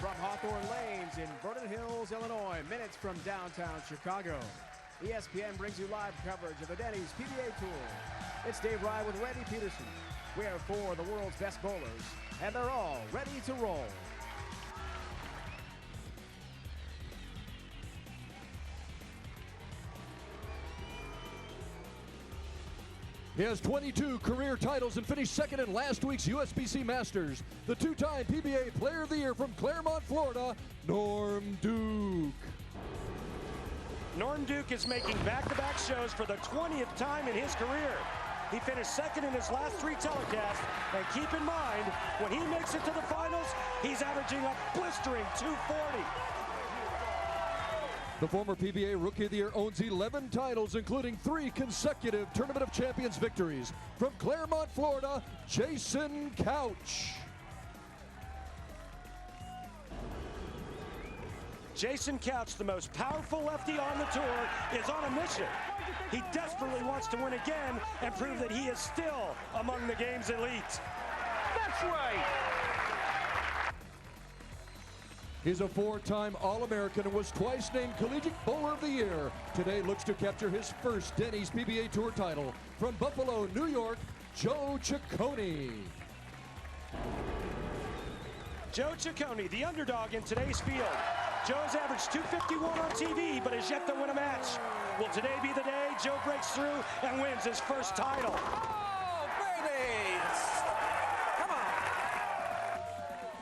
From Hawthorn Lanes in Vernon Hills, Illinois, minutes from downtown Chicago, ESPN brings you live coverage of the Denny's PBA Tour. It's Dave Rye with Randy Peterson. We have four of the world's best bowlers, and they're all ready to roll. He has 22 career titles and finished second in last week's USBC Masters. The two-time PBA Player of the Year from Claremont, Florida, Norm Duke. Norm Duke is making back-to-back shows for the 20th time in his career. He finished second in his last three telecasts, and keep in mind, when he makes it to the finals, he's averaging a blistering 240. The former PBA Rookie of the Year owns 11 titles, including 3 consecutive Tournament of Champions victories. From Claremont, Florida, Jason Couch. Jason Couch, the most powerful lefty on the tour, is on a mission. He desperately wants to win again and prove that he is still among the game's elite. That's right. He's a 4-time All-American and was twice named Collegiate Bowler of the Year. Today looks to capture his first Denny's PBA Tour title. From Buffalo, New York, Joe Ciccone. Joe Ciccone, the underdog in today's field. Joe's averaged 251 on TV, but has yet to win a match. Will today be the day Joe breaks through and wins his first title? Oh, baby! Come on!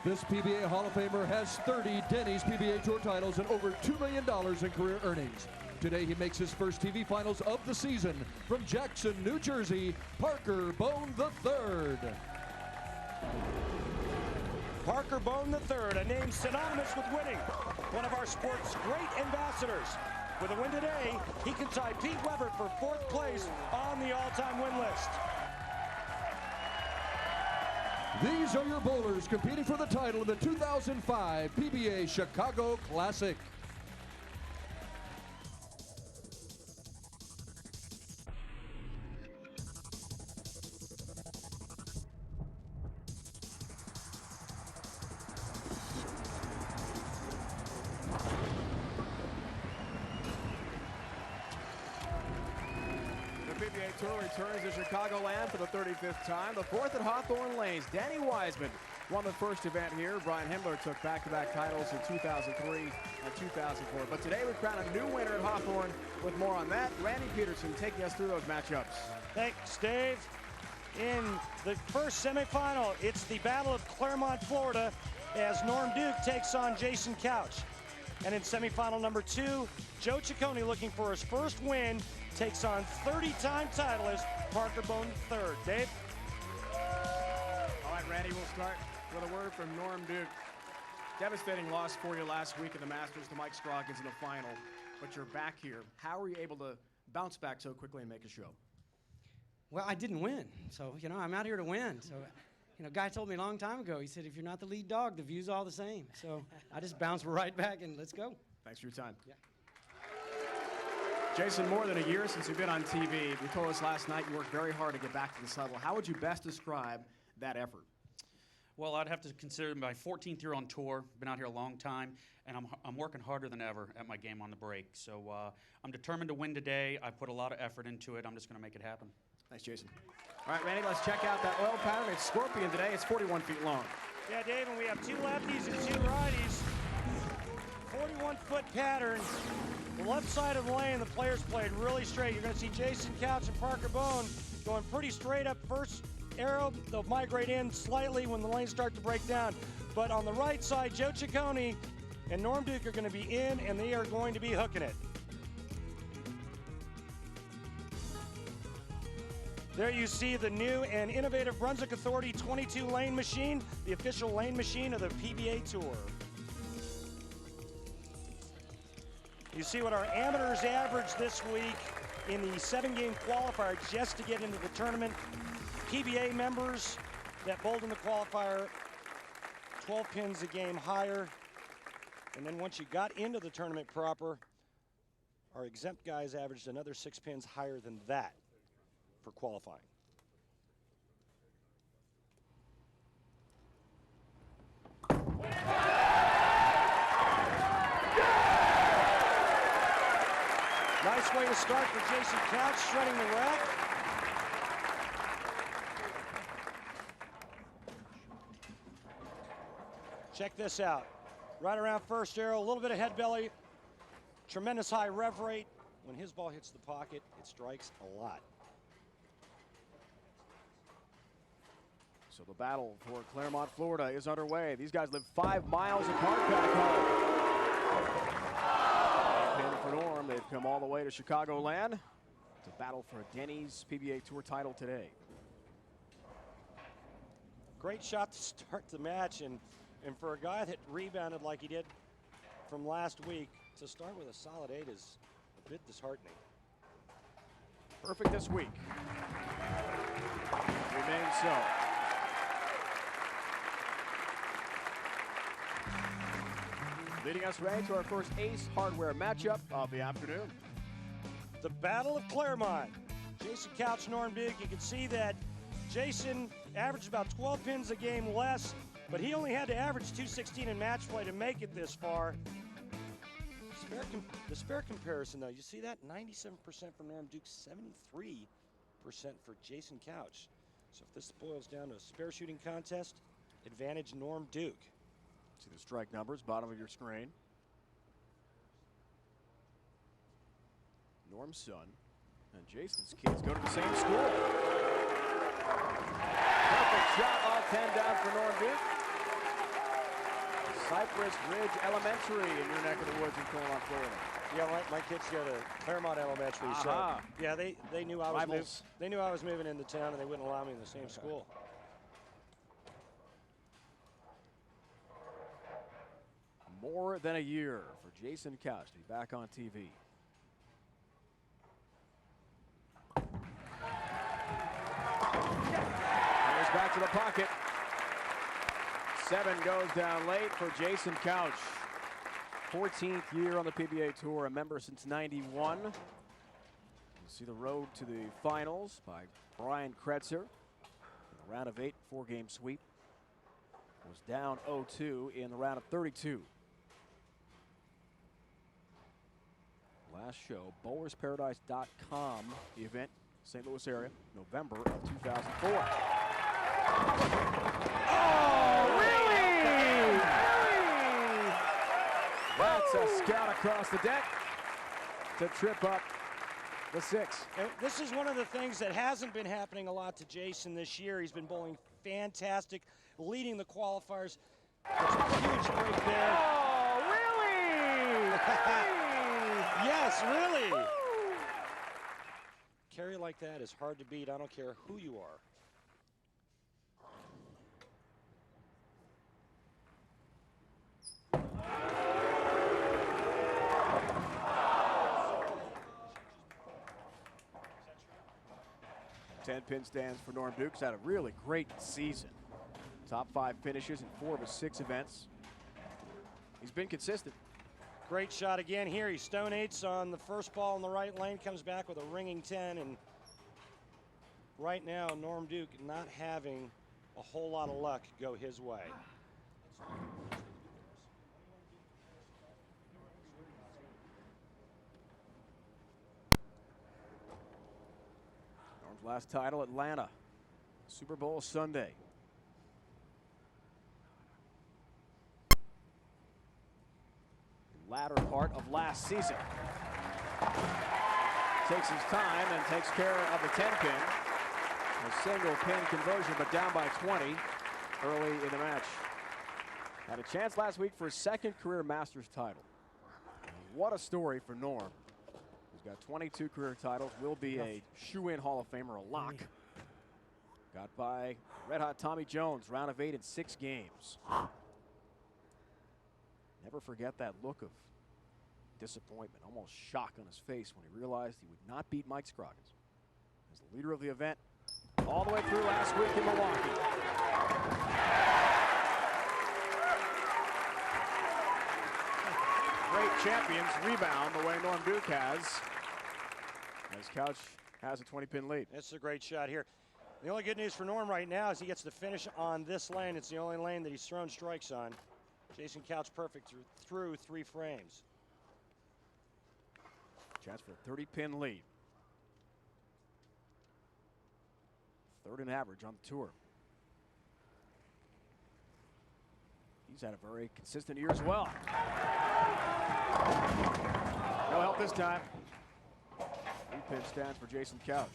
This PBA Hall of Famer has 30 Denny's PBA Tour titles and over $2 million in career earnings. Today he makes his first TV finals of the season. From Jackson, New Jersey, Parker Bohn III. Parker Bohn III, a name synonymous with winning. One of our sport's great ambassadors. With a win today, he can tie Pete Weber for 4th place on the all-time win list. These are your bowlers competing for the title of the 2005 PBA Chicago Classic. The PBA Tour returns to Chicagoland for the 35th time, the 4th at Hawthorn Lanes. Danny Wiseman won the first event here. Brian Himmler took back-to-back titles in 2003 and 2004. But today we crown a new winner at Hawthorn. With more on that, Randy Peterson taking us through those matchups. Thanks, Dave. In the first semifinal, it's the Battle of Claremont, Florida, as Norm Duke takes on Jason Couch. And in semifinal number 2, Joe Ciccone, looking for his first win, takes on 30-time titleist Parker Bohn III. Dave? All right, Randy, we'll start with a word from Norm Duke. Devastating loss for you last week in the Masters to Mike Scroggins in the final, but you're back here. How were you able to bounce back so quickly and make a show? Well, I didn't win, so, I'm out here to win. So, a guy told me a long time ago, he said, if you're not the lead dog, the view's all the same. So I just bounced right back and let's go. Thanks for your time. Yeah. Jason, more than a year since you've been on TV. You told us last night you worked very hard to get back to this level. How would you best describe that effort? Well, I'd have to consider my 14th year on tour. Been out here a long time, and I'm working harder than ever at my game on the break. So I'm determined to win today. I put a lot of effort into it. I'm just going to make it happen. Thanks, Jason. All right, Randy, let's check out that oil pattern. It's Scorpion today. It's 41 feet long. Yeah, Dave, and we have 2 lefties and 2 righties. 41-foot pattern. The left side of the lane, the players played really straight. You're going to see Jason Couch and Parker Bohn going pretty straight up. First arrow, they'll migrate in slightly when the lanes start to break down. But on the right side, Joe Ciccone and Norm Duke are going to be in, and they are going to be hooking it. There you see the new and innovative Brunswick Authority 22 lane machine, the official lane machine of the PBA Tour. You see what our amateurs averaged this week in the 7-game qualifier just to get into the tournament. PBA members that bowled in the qualifier, 12 pins a game higher. And then once you got into the tournament proper, our exempt guys averaged another 6 pins higher than that for qualifying. Nice way to start for Jason Couch, shredding the rack. Check this out. Right around first arrow, a little bit of head belly, tremendous high rev rate. When his ball hits the pocket, it strikes a lot. So the battle for Claremont, Florida is underway. These guys live 5 miles apart back home. Pin for Norm. They've come all the way to Chicagoland to battle for a Denny's PBA Tour title today. Great shot to start the match, and for a guy that rebounded like he did from last week, to start with a solid 8 is a bit disheartening. Perfect this week. Remains so. Leading us right to our first Ace Hardware matchup of the afternoon. The Battle of Claremont. Jason Couch, Norm Duke. You can see that Jason averaged about 12 pins a game less, but he only had to average 216 in match play to make it this far. The spare comparison, though, you see that? 97% for Norm Duke, 73% for Jason Couch. So if this boils down to a spare shooting contest, advantage Norm Duke. See the strike numbers, bottom of your screen. Norm's son and Jason's kids go to the same school. Perfect shot, all 10 down for Norm Duke. Cypress Ridge Elementary in your neck of the woods in Claremont, Florida. Yeah, my kids go to Claremont Elementary, so yeah, they knew I was they knew I was moving into town, and they wouldn't allow me in the same school. More than a year for Jason Couch to be back on TV. Goes back to the pocket. 7 goes down late for Jason Couch. 14th year on the PBA Tour, a member since '91. You see the road to the finals by Brian Kretzer. The round of 8, 4-game sweep. Was down 0-2 in the round of 32. Last show, bowlersparadise.com event, St. Louis area, November of 2004. Oh, really? That's a scout across the deck to trip up the 6. And this is one of the things that hasn't been happening a lot to Jason this year. He's been bowling fantastic, leading the qualifiers. There's a huge break there. Oh, really? Yes, really. Carry like that is hard to beat. I don't care who you are. Ten-pin stands for Norm Duke. He's had a really great season. Top 5 finishes in 4 of his 6 events. He's been consistent. Great shot again here. He stone 8s on the first ball in the right lane, comes back with a ringing 10, and right now Norm Duke not having a whole lot of luck go his way. Norm's last title, Atlanta. Super Bowl Sunday. Latter part of last season. Takes his time and takes care of the 10-pin. A single pin conversion, but down by 20 early in the match. Had a chance last week for his 2nd career Masters title. What a story for Norm. He's got 22 career titles, will be a shoe-in Hall of Famer, a lock. Got by red-hot Tommy Jones, round of 8 in 6 games. Never forget that look of disappointment, almost shock on his face when he realized he would not beat Mike Scroggins as the leader of the event all the way through last week in Milwaukee. Great champions rebound the way Norm Duke has, as Couch has a 20-pin lead. It's a great shot here. The only good news for Norm right now is he gets to finish on this lane. It's the only lane that he's thrown strikes on. Jason Couch perfect through 3 frames. Chance for a 30-pin lead. Third in average on the tour. He's had a very consistent year as well. No help this time. 3-pin stands for Jason Couch.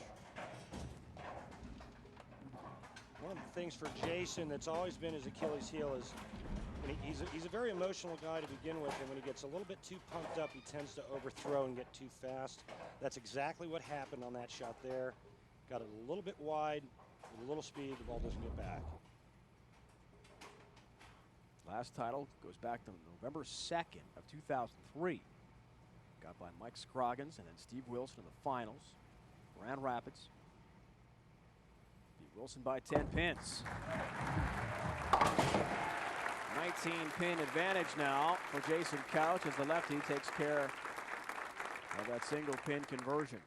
One of the things for Jason that's always been his Achilles heel is when he's a very emotional guy to begin with, and when he gets a little bit too pumped up, he tends to overthrow and get too fast. That's exactly what happened on that shot there. Got it a little bit wide, with a little speed, the ball doesn't get back. Last title goes back to November 2nd of 2003. Got by Mike Scroggins and then Steve Wilson in the finals. Grand Rapids. Beat Wilson by 10 pins. 19-pin advantage now for Jason Couch as the lefty takes care of that single pin conversion.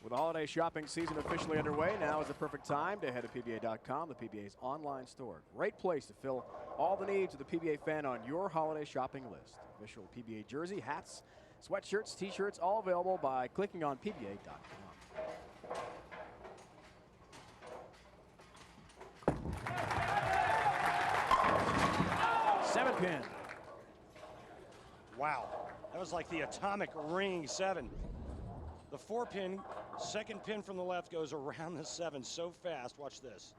With the holiday shopping season officially underway, now is the perfect time to head to PBA.com, the PBA's online store. Great place to fill all the needs of the PBA fan on your holiday shopping list. Official PBA jersey, hats, sweatshirts, t-shirts, all available by clicking on PBA.com. 7-pin. Wow, that was like the atomic ring 7. The 4-pin, second pin from the left goes around the 7 so fast. Watch this.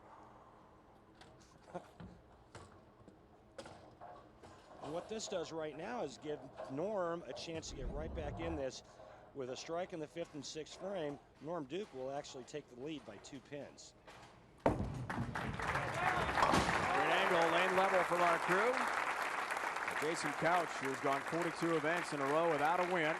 And what this does right now is give Norm a chance to get right back in this. With a strike in the 5th and 6th frame, Norm Duke will actually take the lead by 2 pins. Great angle, lane level from our crew. Jason Couch, who's gone 42 events in a row without a win.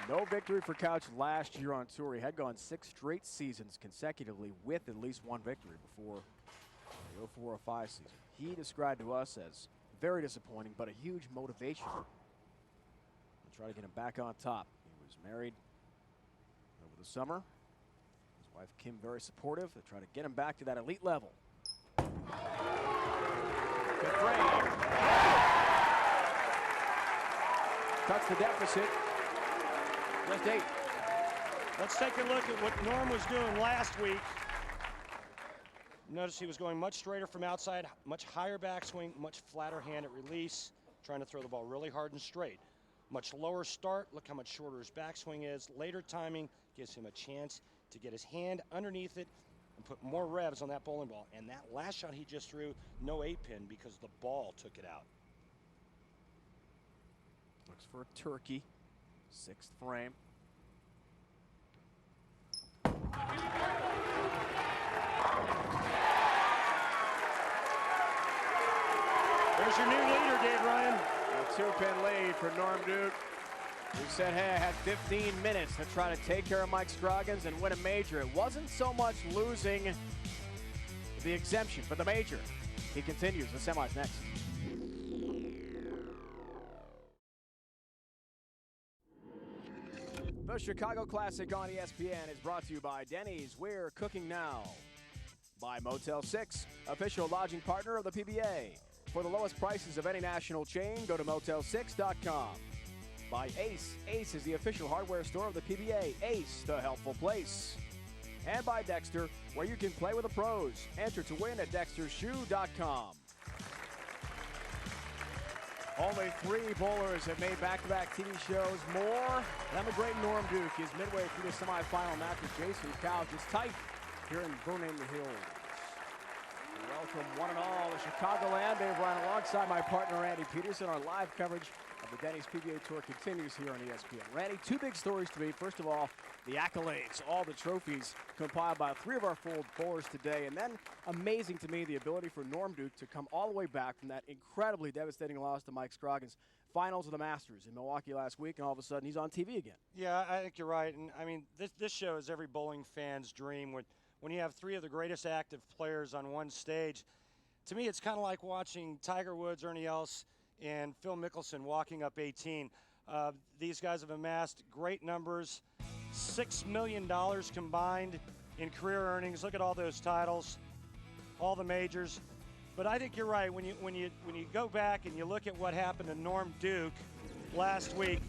No victory for Couch last year on tour. He had gone 6 straight seasons consecutively with at least 1 victory before the 04-05 season. He described to us as very disappointing, but a huge motivation to try to get him back on top. He was married over the summer. His wife Kim very supportive to try to get him back to that elite level. Good frame. Cuts the deficit. Just 8. Let's take a look at what Norm was doing last week. Notice he was going much straighter from outside, much higher backswing, much flatter hand at release, trying to throw the ball really hard and straight. Much lower start, look how much shorter his backswing is. Later timing gives him a chance to get his hand underneath it and put more revs on that bowling ball. And that last shot he just threw, no 8-pin because the ball took it out. Looks for a turkey. 6th frame. There's your new leader, Dave Ryan. A 2-pin lead for Norm Duke, who said, hey, I had 15 minutes to try to take care of Mike Scroggins and win a major. It wasn't so much losing the exemption, but the major. He continues. The semis next. The Chicago Classic on ESPN is brought to you by Denny's. We're cooking now. By Motel 6, official lodging partner of the PBA. For the lowest prices of any national chain, go to Motel6.com. By Ace. Ace is the official hardware store of the PBA. Ace, the helpful place. And by Dexter, where you can play with the pros. Enter to win at DexterShoe.com. Only 3 bowlers have made back-to-back TV shows more than the great Norm Duke. He's midway through the semifinal match with Jason Couch. It's tight here in Vernon Hills. Welcome one and all to Chicagoland. Dave Ryan alongside my partner Randy Peterson. Our live coverage of the Denny's PBA Tour continues here on ESPN. Randy, 2 big stories to me. First of all, the accolades, all the trophies compiled by 3 of our full bowlers today. And then, amazing to me, the ability for Norm Duke to come all the way back from that incredibly devastating loss to Mike Scroggins. Finals of the Masters in Milwaukee last week, and all of a sudden he's on TV again. Yeah, I think you're right. And I mean, this show is every bowling fan's dream. When you have 3 of the greatest active players on one stage, to me it's kind of like watching Tiger Woods, Ernie Els, and Phil Mickelson walking up 18. These guys have amassed great numbers, $6 million combined in career earnings. Look at all those titles, all the majors. But I think you're right. When you go back and you look at what happened to Norm Duke last week,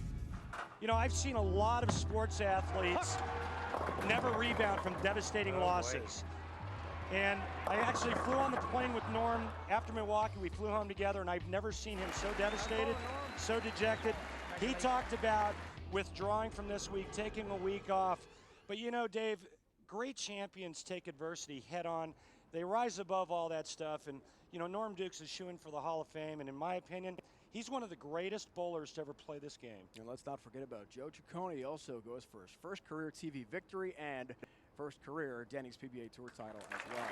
you know, I've seen a lot of sports athletes never rebound from devastating losses. And I actually flew on the plane with Norm after Milwaukee. We flew home together, and I've never seen him so devastated, so dejected. He talked about withdrawing from this week, taking a week off. But you know, Dave, great champions take adversity head on. They rise above all that stuff. And you know, Norm Duke's a shoo-in for the Hall of Fame. And in my opinion, he's one of the greatest bowlers to ever play this game. And let's not forget about Joe Ciccone. Also goes first. First career TV victory and first career Denny's PBA Tour title as well.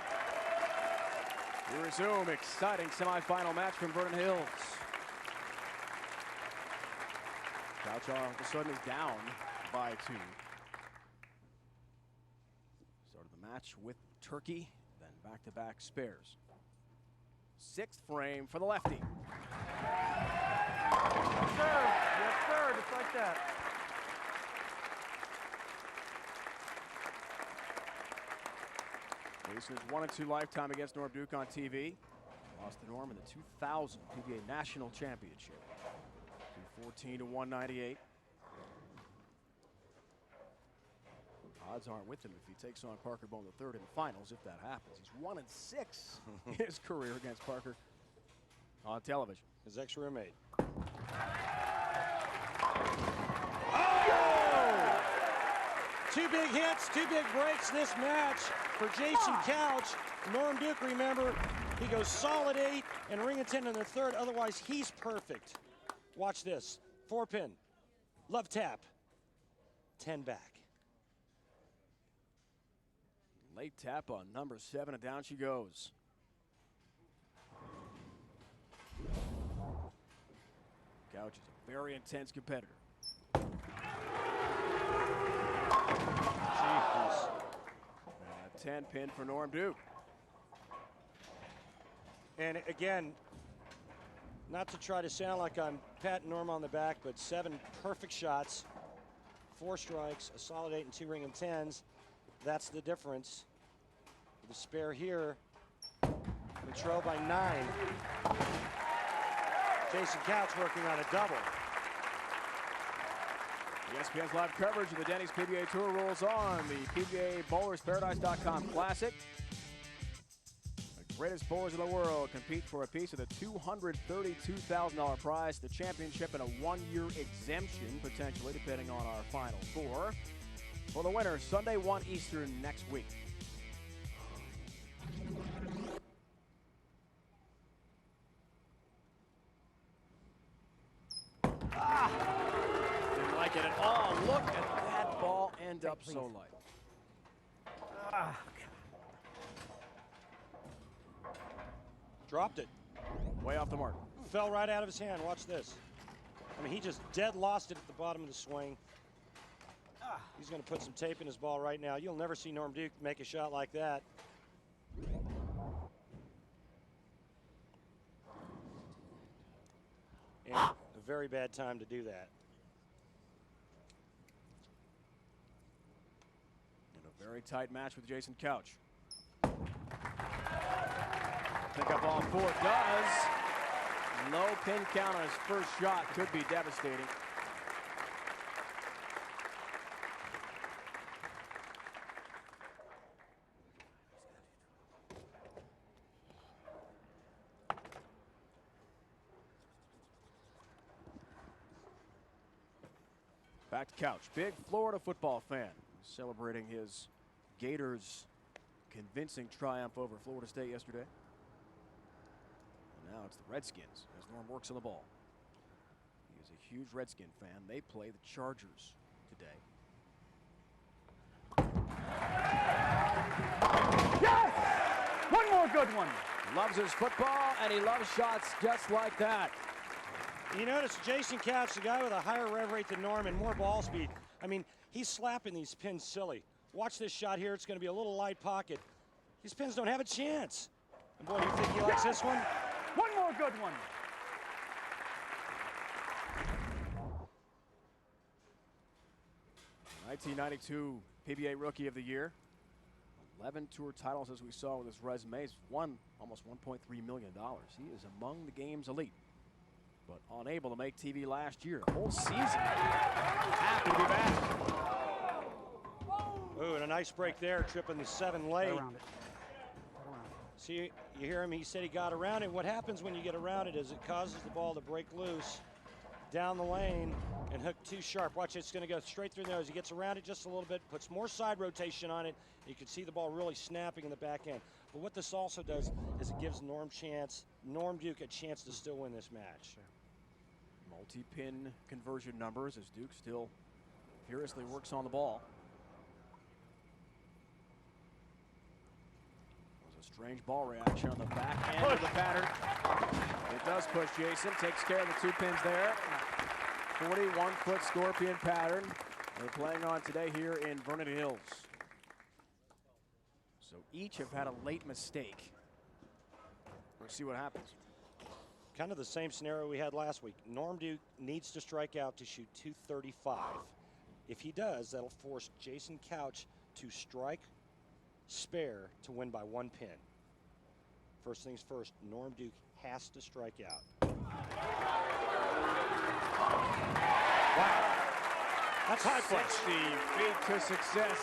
We resume exciting semifinal match from Vernon Hills. Couch all of a sudden is down by 2. Started the match with Turkey, then back-to-back spares. 6th frame for the lefty. Yes, sir, just like that. Mason's 1-2 lifetime against Norm Duke on TV. Lost to Norm in the 2000 PBA National Championship. 214 to 198. Odds aren't with him if he takes on Parker Bohn III in the finals, if that happens. He's 1-6 in his career against Parker on television. His ex-roommate. Two big hits, 2 big breaks this match for Jason Couch. Norm Duke, remember, he goes solid 8 and ring and 10 in the 3rd. Otherwise, he's perfect. Watch this. 4-pin. Love tap. 10 back. Late tap on number 7, and down she goes. Couch is a very intense competitor. Jeez. And a 10-pin for Norm Duke. And again, not to try to sound like I'm patting Norm on the back, but 7 perfect shots, 4 strikes, a solid 8 and 2 ring and 10s. That's the difference. The spare here, the trail by 9. Jason Couch working on a double. ESPN's live coverage of the Denny's PBA Tour rolls on. The PBA BowlersParadise.com Classic. The greatest bowlers in the world compete for a piece of the $232,000 prize, the championship, and a 1-year exemption, potentially, depending on our final 4. For the winner, Sunday 1 Eastern next week. Didn't like it at all. Look at that ball end up so light. Dropped it. Way off the mark. Fell right out of his hand. Watch this. I mean, he just dead lost it at the bottom of the swing. He's going to put some tape in his ball right now. You'll never see Norm Duke make a shot like that. And a very bad time to do that. In a very tight match with Jason Couch. Pick up all 4 does. Low pin count on his first shot could be devastating. Back to Couch. Big Florida football fan. Celebrating his Gators' convincing triumph over Florida State yesterday. And now it's the Redskins as Norm works on the ball. He is a huge Redskin fan. They play the Chargers today. Yes! One more good one. Loves his football, and he loves shots just like that. You notice Jason Couch, the guy with a higher rev rate than Norm and more ball speed. I mean, he's slapping these pins silly. Watch this shot here. It's going to be a little light pocket. These pins don't have a chance. And boy, do you think he likes this one? One more good one. '92 PBA Rookie of the Year. 11 tour titles, as we saw with his resume. He's won almost $1.3 million. He is among the game's elite, but unable to make TV last year. The whole season. Happy to be back. Ooh, and a nice break there, tripping the 7 late. Around it. See, you hear him, he said he got around it. What happens when you get around it is it causes the ball to break loose down the lane and hook too sharp. Watch, it's gonna go straight through the nose. He gets around it just a little bit, puts more side rotation on it. You can see the ball really snapping in the back end. But what this also does is it gives Norm Duke a chance to still win this match. Multi-pin conversion numbers as Duke still furiously works on the ball. Strange ball reaction on the back end of the pattern. It does push Jason, takes care of the 2 pins there. 41-foot scorpion pattern they're playing on today here in Vernon Hills. So each have had a late mistake. We'll see what happens. Kind of the same scenario we had last week. Norm Duke needs to strike out to shoot 235. If he does, that'll force Jason Couch to strike spare to win by 1 pin. First things first, Norm Duke has to strike out. Wow. That's high play. 60 feet to success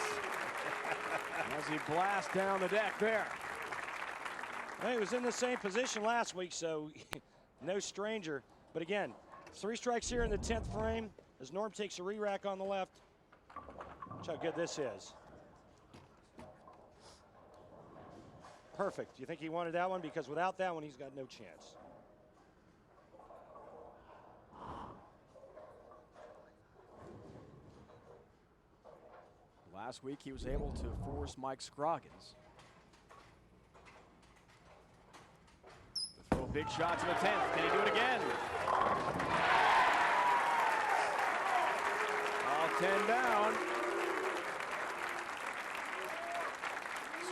as he blasts down the deck there. Well, he was in the same position last week, so no stranger. But again, 3 strikes here in the 10th frame as Norm takes a re-rack on the left. Watch how good this is. Perfect. You think he wanted that one? Because without that one, he's got no chance. Last week, he was able to force Mike Scroggins to throw big shots in the 10th. Can he do it again? All 10 down.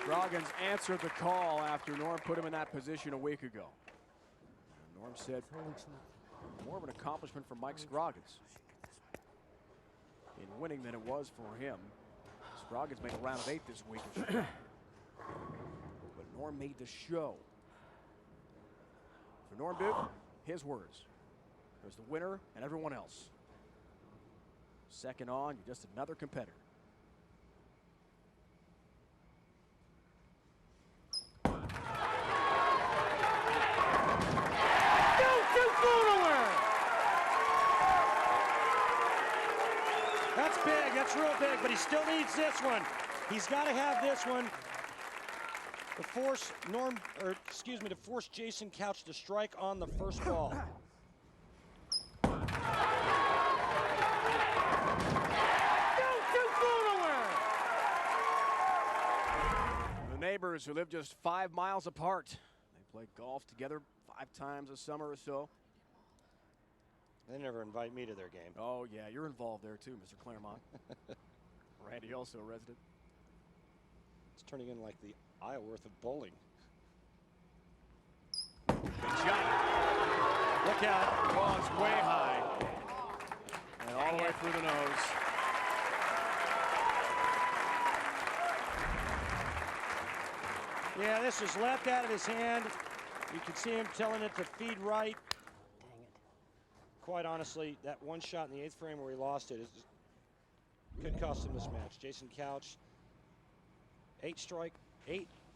Scroggins answered the call after Norm put him in that position a week ago. And Norm said more of an accomplishment for Mike Scroggins in winning than it was for him. Scroggins made a round of 8 this week. But Norm made the show. For Norm Duke, his words. There's the winner and everyone else. Second on, you're just another competitor. That's big, that's real big, but he still needs this one. He's got to have this one to force to force Jason Couch to strike on the first ball. The neighbors who live just 5 miles apart. They play golf together 5 times a summer or so. They never invite me to their game. Oh, yeah, you're involved there too, Mr. Claremont. Randy also a resident. It's turning into like the Isleworth of bowling. Big shot. Look out. Ball is way high. And all the way through the nose. Yeah, this was left out of his hand. You can see him telling it to feed right. Quite honestly, that one shot in the 8th frame where he lost it could cost him this match. Jason Couch, 8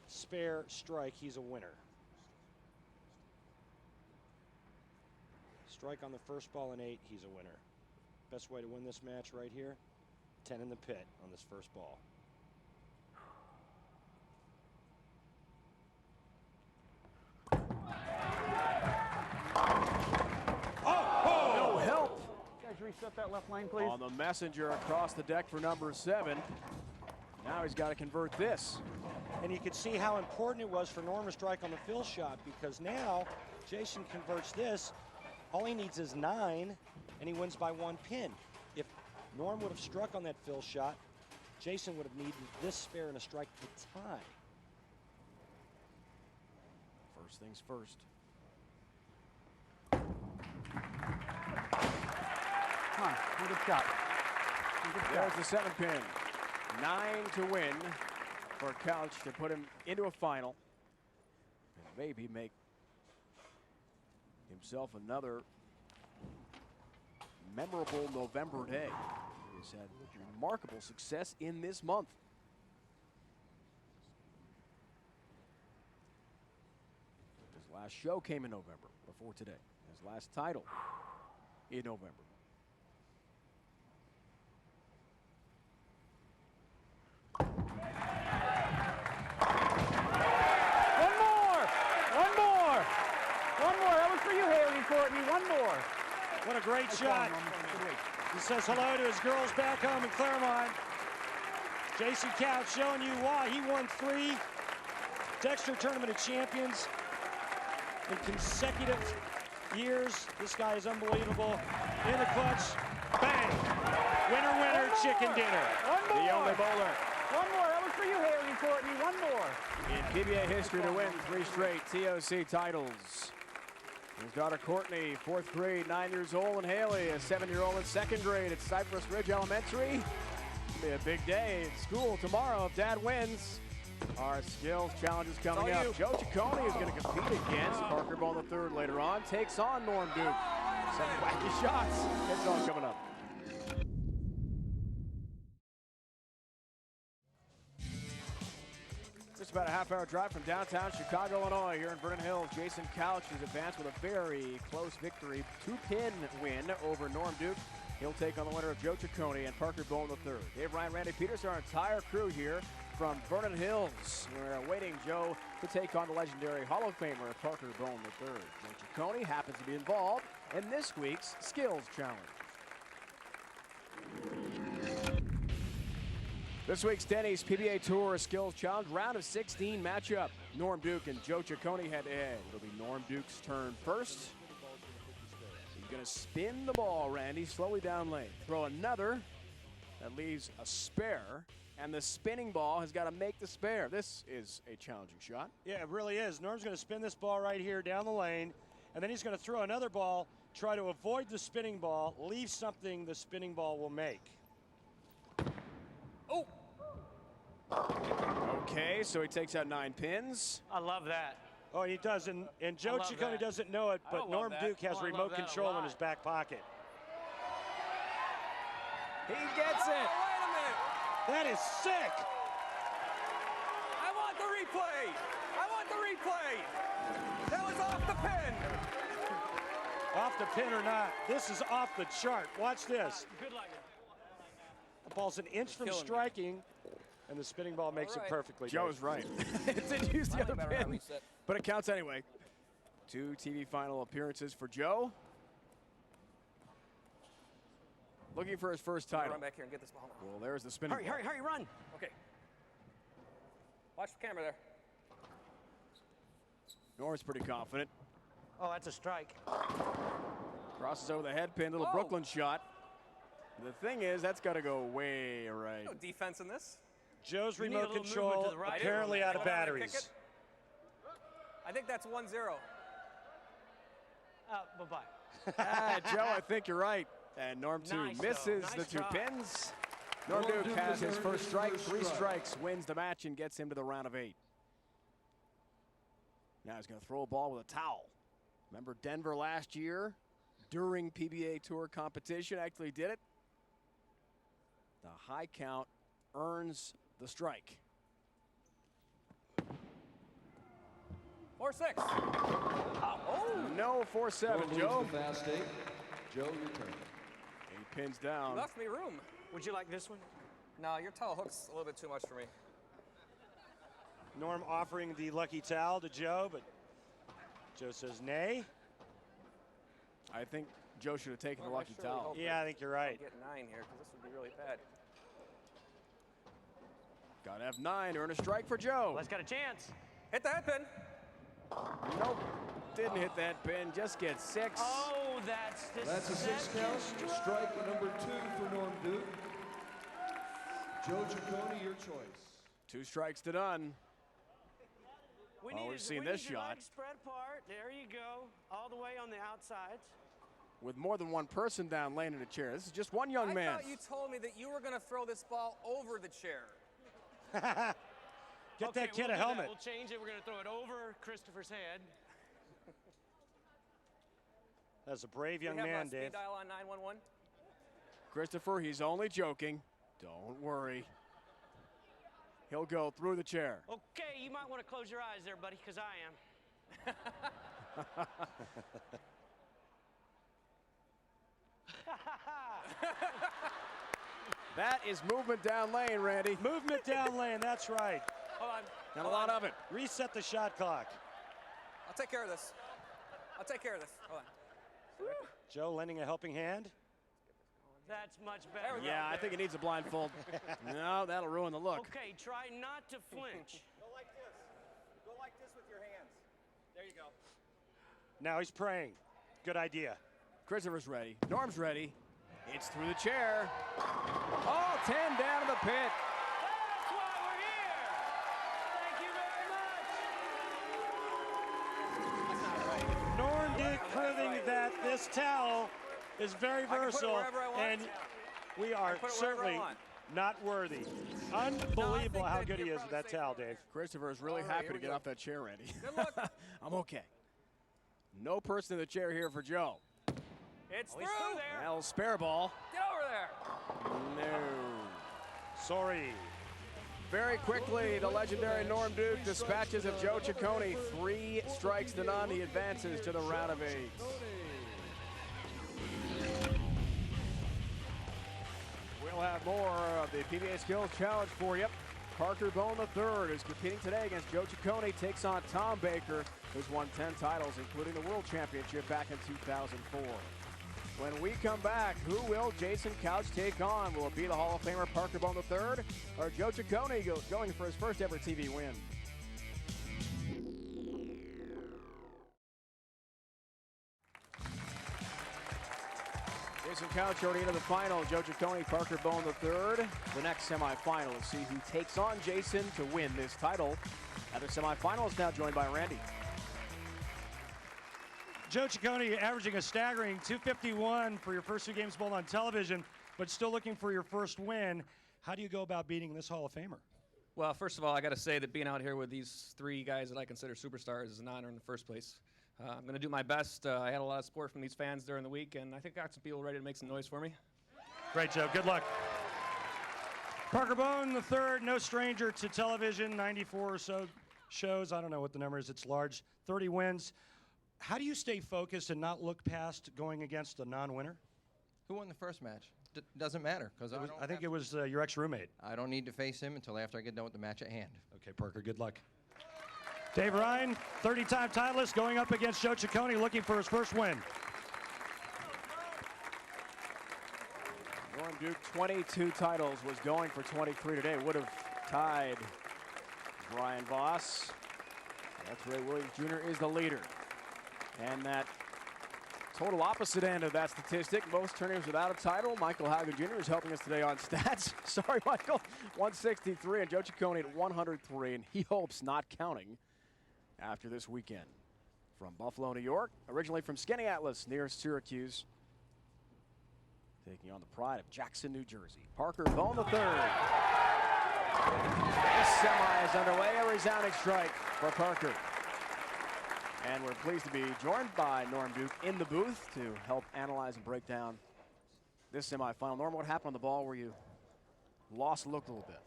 spare strike, he's a winner. Strike on the first ball in 8, he's a winner. Best way to win this match right here, 10 in the pit on this first ball. No help. Guys, reset that left lane, please. On the messenger across the deck for number 7. Now he's got to convert this. And you could see how important it was for Norm to strike on the fill shot, because now Jason converts this. All he needs is 9, and he wins by 1 pin. If Norm would have struck on that fill shot, Jason would have needed this spare and a strike to tie. First things first. Come on, good shot. Good There's shot. the 7 pin. 9 to win. for Couch to put him into a final and maybe make himself another memorable November day. He's had remarkable success in this month. His last show came in November before today. His last title in November. One more. That was for you, Haley Courtney. One more. What a great shot. He says hello to his girls back home in Claremont. Jason Couch showing you why he won 3 Dexter Tournament of Champions in consecutive years. This guy is unbelievable. In the clutch, bang. Winner, winner, chicken dinner. One more. The only bowler One more. That was for you, Haley Courtney. One more. in PBA history to win 3 straight TOC titles. His daughter Courtney, 4th grade, 9 years old, and Haley, a 7-year-old in 2nd grade at Cypress Ridge Elementary. It'll be a big day at school tomorrow if Dad wins. Our skills challenge is coming up. Joe Ciccone is going to compete against Parker Bohn III later on. Takes on Norm Duke. Some wacky shots. It's all coming up. Just about a half-hour drive from downtown Chicago, Illinois. Here in Vernon Hills, Jason Couch has advanced with a very close victory. 2-pin win over Norm Duke. He'll take on the winner of Joe Ciccone and Parker Bohn III. Dave Ryan, Randy Peters, our entire crew here from Vernon Hills. We're awaiting Joe to take on the legendary Hall of Famer Parker Bohn III. Joe Ciccone happens to be involved in this week's Skills Challenge. This week's Denny's PBA Tour Skills Challenge round of 16 matchup. Norm Duke and Joe Ciccone head-to-head. It'll be Norm Duke's turn first. He's going to spin the ball, Randy, slowly down lane. Throw another. That leaves a spare. And the spinning ball has got to make the spare. This is a challenging shot. Yeah, it really is. Norm's going to spin this ball right here down the lane, and then he's going to throw another ball, try to avoid the spinning ball, leave something the spinning ball will make. Oh! Okay, so he takes out 9 pins. I love that. Oh, he does, and Joe love Ciccone that. doesn't know it, but love Norm that. Duke has Oh, I love remote that a control in lot. his back pocket. He gets it. Wait a minute. That is sick. I want the replay. I want the replay. That was off the pin. Off the pin or not, this is off the chart. Watch this. Good luck. The ball's an inch from Killing me. striking, and the spinning ball makes it perfectly. Joe's right. It didn't use the other pin, but it counts anyway. 2 TV final appearances for Joe. Looking for his first title. Run back here and get this ball. Well, there's the spinning ball. Hurry, run. Okay. Watch the camera there. Norm's pretty confident. Oh, that's a strike. Crosses over the head pin, little Oh. Brooklyn shot. The thing is, that's got to go way right. No defense in this. Joe's You need a remote little control movement to the right. apparently out of Wanna kick batteries. it? I think that's 1-0. Bye-bye. Joe, I think you're right. And Norm, too, Nice, though. misses Nice the 2 try. pins. Norm Norm Duke Duke has has his earned first his strike, first 3 strike. strikes, wins the match, and gets him to the round of 8. Now he's going to throw a ball with a towel. Remember Denver last year during PBA Tour competition? Actually did it. The high count earns the strike. 4-6. No 4-7, Joe. The fast 8. Joe, your turn. 8 pins down. You left me room. Would you like this one? No, your towel hook's a little bit too much for me. Norm offering the lucky towel to Joe, but Joe says nay. I think Joe should have taken the Well, I lucky surely towel. hope Yeah, I think you're right. Get 9 here, because this would be really bad. Got to have 9 to earn a strike for Joe. Let's got a chance. Hit the head pin. Nope, didn't hit that pin, just gets 6. Oh, that's the That's a 6 count. Strike number 2 for Norm Duke. Joe Ciccone, your choice. 2 strikes to none. We Oh, need we've it- seen we this need your shot. legs spread apart. There you go. All the way on the outsides. With more than one person down lane in a chair. This is just one young I man. thought you told me that you were going to throw this ball over the chair. Get that kid a helmet. We'll change it. We're going to throw it over Christopher's head. That's a brave young man, Dave. Speed dial on 911. Christopher, he's only joking. Don't worry. He'll go through the chair. Okay, you might want to close your eyes there, buddy, because I am. That is movement down lane, Randy. Movement down lane, that's right. Hold on. And a lot of it. Reset the shot clock. I'll take care of this. Hold on. Joe lending a helping hand. That's much better. Yeah, I think it needs a blindfold. No, that'll ruin the look. Okay, try not to flinch. Go like this. Go like this with your hands. There you go. Now he's praying. Good idea. Christopher's ready. Norm's ready. It's through the chair. Oh, 10 down to the pit. That's why we're here. Thank you very much. Norm did proving that this towel is very versatile, and we are certainly not worthy. Unbelievable how good he is with that towel, Dave. Christopher is really happy to get off that chair, Randy. Good luck. I'm okay. No person in the chair here for Joe. It's through. there. Well, spare ball. Get over there. No. Sorry. Very quickly, the legendary Norm Duke dispatches of Joe Ciccone. 3 strikes to none. He advances to the round of 8. We'll have more of the PBA Skills Challenge for you. Parker Bohn III is competing today against Joe Ciccone. Takes on Tom Baker, who's won 10 titles, including the World Championship back in 2004. When we come back, who will Jason Couch take on? Will it be the Hall of Famer Parker Bohn III or Joe Ciccone going for his first ever TV win? Jason Couch already into the final. Joe Ciccone, Parker Bohn III. The next semifinal. Let's see who takes on Jason to win this title. Other semifinals now joined by Randy. Joe Ciccone averaging a staggering 251 for your first 2 games bowled on television, but still looking for your first win. How do you go about beating this Hall of Famer? Well, first of all, I got to say that being out here with these 3 guys that I consider superstars is an honor in the first place. I'm going to do my best. I had a lot of support from these fans during the week, and I think I got some people ready to make some noise for me. Great, Joe. Good luck. Parker Bohn III, no stranger to television, 94 or so shows. I don't know what the number is. It's large. 30 wins. How do you stay focused and not look past going against a non-winner? Who won the first match? Doesn't matter, because I think it was your ex-roommate. I don't need to face him until after I get done with the match at hand. Okay, Parker, good luck. Dave Ryan, 30-time titleist, going up against Joe Ciccone, looking for his first win. Norm Duke, 22 titles, was going for 23 today. Would have tied Brian Voss. That's Ray Williams Jr. is the leader. And that total opposite end of that statistic, most tournaments without a title. Michael Haugen Jr. is helping us today on stats. Sorry, Michael. 163 and Joe Ciccone at 103, and he hopes not counting after this weekend. From Buffalo, New York, originally from Skaneateles near Syracuse, taking on the pride of Jackson, New Jersey, Parker Bohn III. This semi is underway, a resounding strike for Parker. And we're pleased to be joined by Norm Duke in the booth to help analyze and break down this semifinal. Norm, what happened on the ball where you lost look a little bit?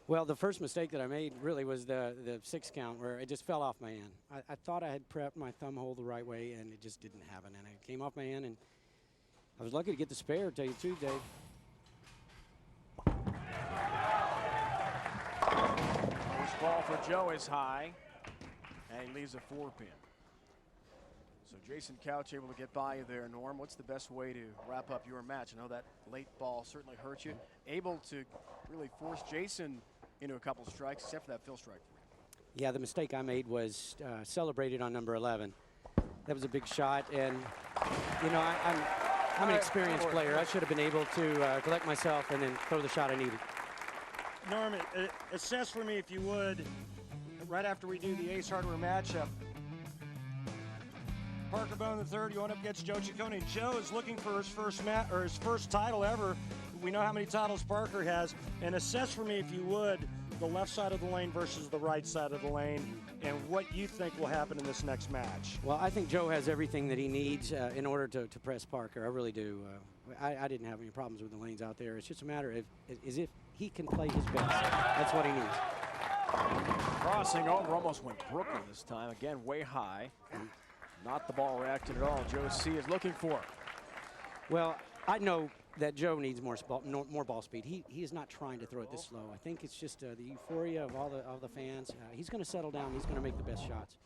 Well, the first mistake that I made really was the 6 count where it just fell off my hand. I thought I had prepped my thumb hole the right way, and it just didn't happen. And it came off my hand, and I was lucky to get the spare, to tell you the truth, Dave. First ball for Joe is high, and he leaves a 4-pin. So Jason Couch able to get by you there, Norm. What's the best way to wrap up your match? I know that late ball certainly hurt you. Able to really force Jason into a couple strikes, except for that fill strike. Yeah, the mistake I made was celebrated on number 11. That was a big shot, and you know, I'm an experienced player. I should have been able to collect myself and then throw the shot I needed. Norm, assess for me, if you would, right after we do the Ace Hardware matchup. Parker Bohn III, you went up against Joe Ciccone. Joe is looking for his first title ever, We know how many titles Parker has. And assess for me, if you would, the left side of the lane versus the right side of the lane, and what you think will happen in this next match. Well, I think Joe has everything that he needs in order to press Parker. I really do. I didn't have any problems with the lanes out there. It's just a matter of if he can play his best. That's what he needs. Crossing over, almost went Brooklyn this time. Again, way high. Not the ball reacted at all. Joe C is looking for it. Well, I know that Joe needs more ball speed. He is not trying to throw it this slow. I think it's just the euphoria of all the fans. He's going to settle down. He's going to make the best shots.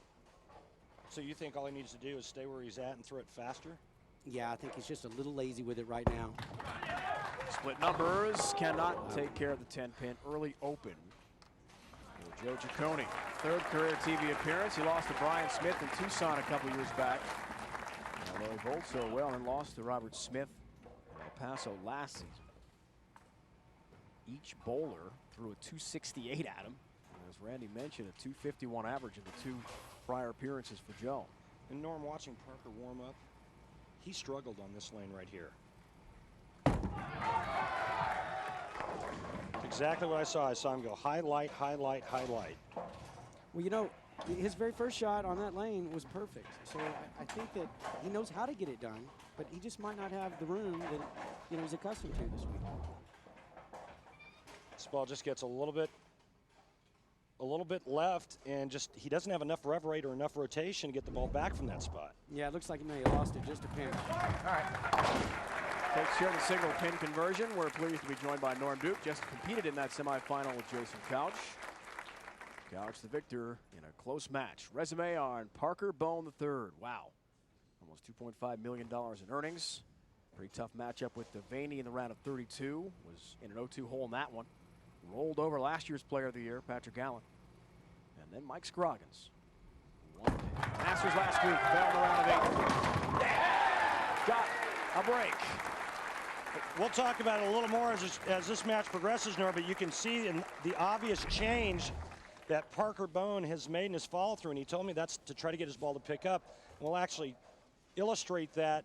So you think all he needs to do is stay where he's at and throw it faster? Yeah, I think he's just a little lazy with it right now. Split numbers cannot take care of the 10-pin early open. For Joe Ciccone, third career TV appearance. He lost to Brian Smith in Tucson a couple years back. Although he bowled so well and lost to Robert Smith in El Paso last season. Each bowler threw a 268 at him. And as Randy mentioned, a 251 average in the 2 prior appearances for Joe. And Norm, watching Parker warm up, he struggled on this lane right here. Exactly what I saw. I saw him go highlight, highlight, highlight. Well, you know, his very first shot on that lane was perfect. So I think that he knows how to get it done, but he just might not have the room that he's accustomed to this week. This ball just gets a little bit left, and just he doesn't have enough rev rate or enough rotation to get the ball back from that spot. Yeah, it looks like he may have lost it just a pin. All right. Takes care of the single pin conversion. We're pleased to be joined by Norm Duke. Just competed in that semifinal with Jason Couch. Couch the victor in a close match. Resume on Parker Bohn III. Wow. Almost $2.5 million in earnings. Pretty tough matchup with Devaney in the round of 32. Was in an 0-2 hole in that one. Rolled over last year's Player of the Year, Patrick Allen. And then Mike Scroggins. Masters last week, fell in the round of 8. Got a break. We'll talk about it a little more as this match progresses, Norm, but you can see in the obvious change that Parker Bohn has made in his follow through, and he told me that's to try to get his ball to pick up. We'll actually illustrate that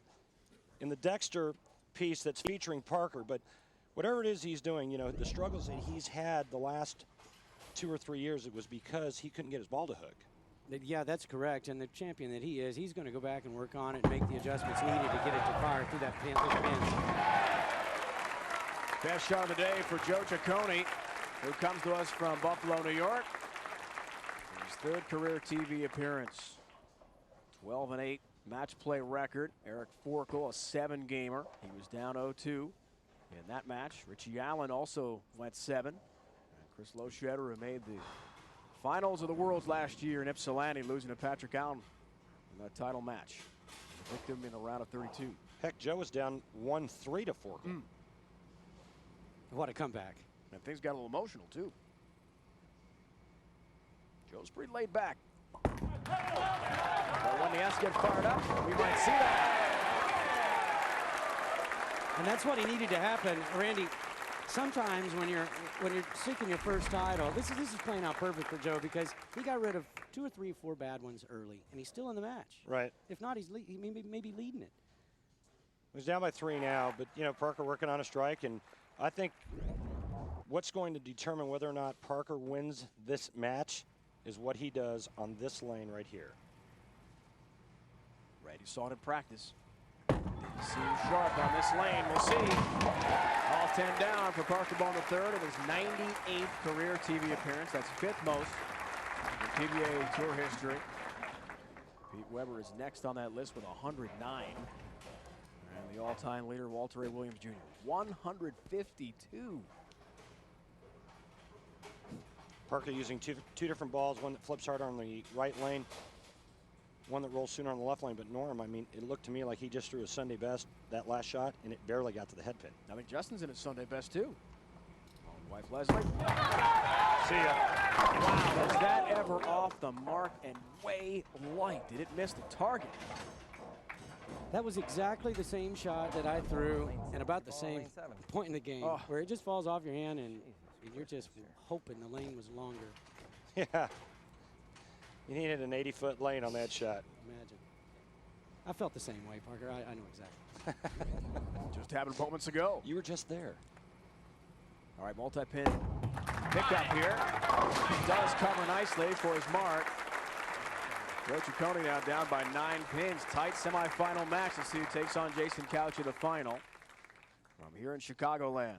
in the Dexter piece that's featuring Parker. But whatever it is he's doing, the struggles that he's had the last 2 or 3 years, it was because he couldn't get his ball to hook. Yeah, that's correct. And the champion that he is, he's going to go back and work on it and make the adjustments needed to get it to fire through that pin. Best shot of the day for Joe Ciccone, who comes to us from Buffalo, New York. His third career TV appearance. 12-8 match play record. Eric Forkel, a 7-gamer. He was down 0-2 in that match. Richie Allen also went 7. And Chris Loscheder, who made the finals of the Worlds last year in Ypsilanti, losing to Patrick Allen in that title match. The victim in the round of 32. Heck, Joe was down 1-3 to Forkel. What a comeback. And things got a little emotional, too. Joe's pretty laid back. But when the S get fired up, we might see that. And that's what he needed to happen, Randy. Sometimes when you're seeking your first title, this is playing out perfect for Joe because he got rid of 2 or 3 or 4 bad ones early, and he's still in the match. Right. If not, he maybe leading it. He's down by 3 now, but Parker working on a strike, and I think what's going to determine whether or not Parker wins this match is what he does on this lane right here. Randy saw it in practice. Didn't seem sharp on this lane. We'll see. All 10 down for Parker Bohn III in his 98th career TV appearance. That's 5th most in PBA Tour history. Pete Weber is next on that list with 109. And the all-time leader, Walter A. Williams Jr., 152. Parker using two different balls, one that flips hard on the right lane, one that rolls sooner on the left lane. But Norm, I mean, it looked to me like he just threw a Sunday best that last shot, and it barely got to the head pin. I think Justin's in his Sunday best, too. Wife Leslie. See ya. Wow, was that ever off the mark and way light? Did it miss the target? That was exactly the same shot that I threw and about the same point in the game, where it just falls off your hand and you're just hoping the lane was longer. Yeah. You needed an 80-foot lane on that shot. Imagine. I felt the same way, Parker. I know exactly. Just happened moments ago. You were just there. All right, multi-pin pickup here. Does cover nicely for his mark. Joe Ciccone now down by 9 pins. Tight semifinal match. Let's see who takes on Jason Couch in the final from here in Chicagoland.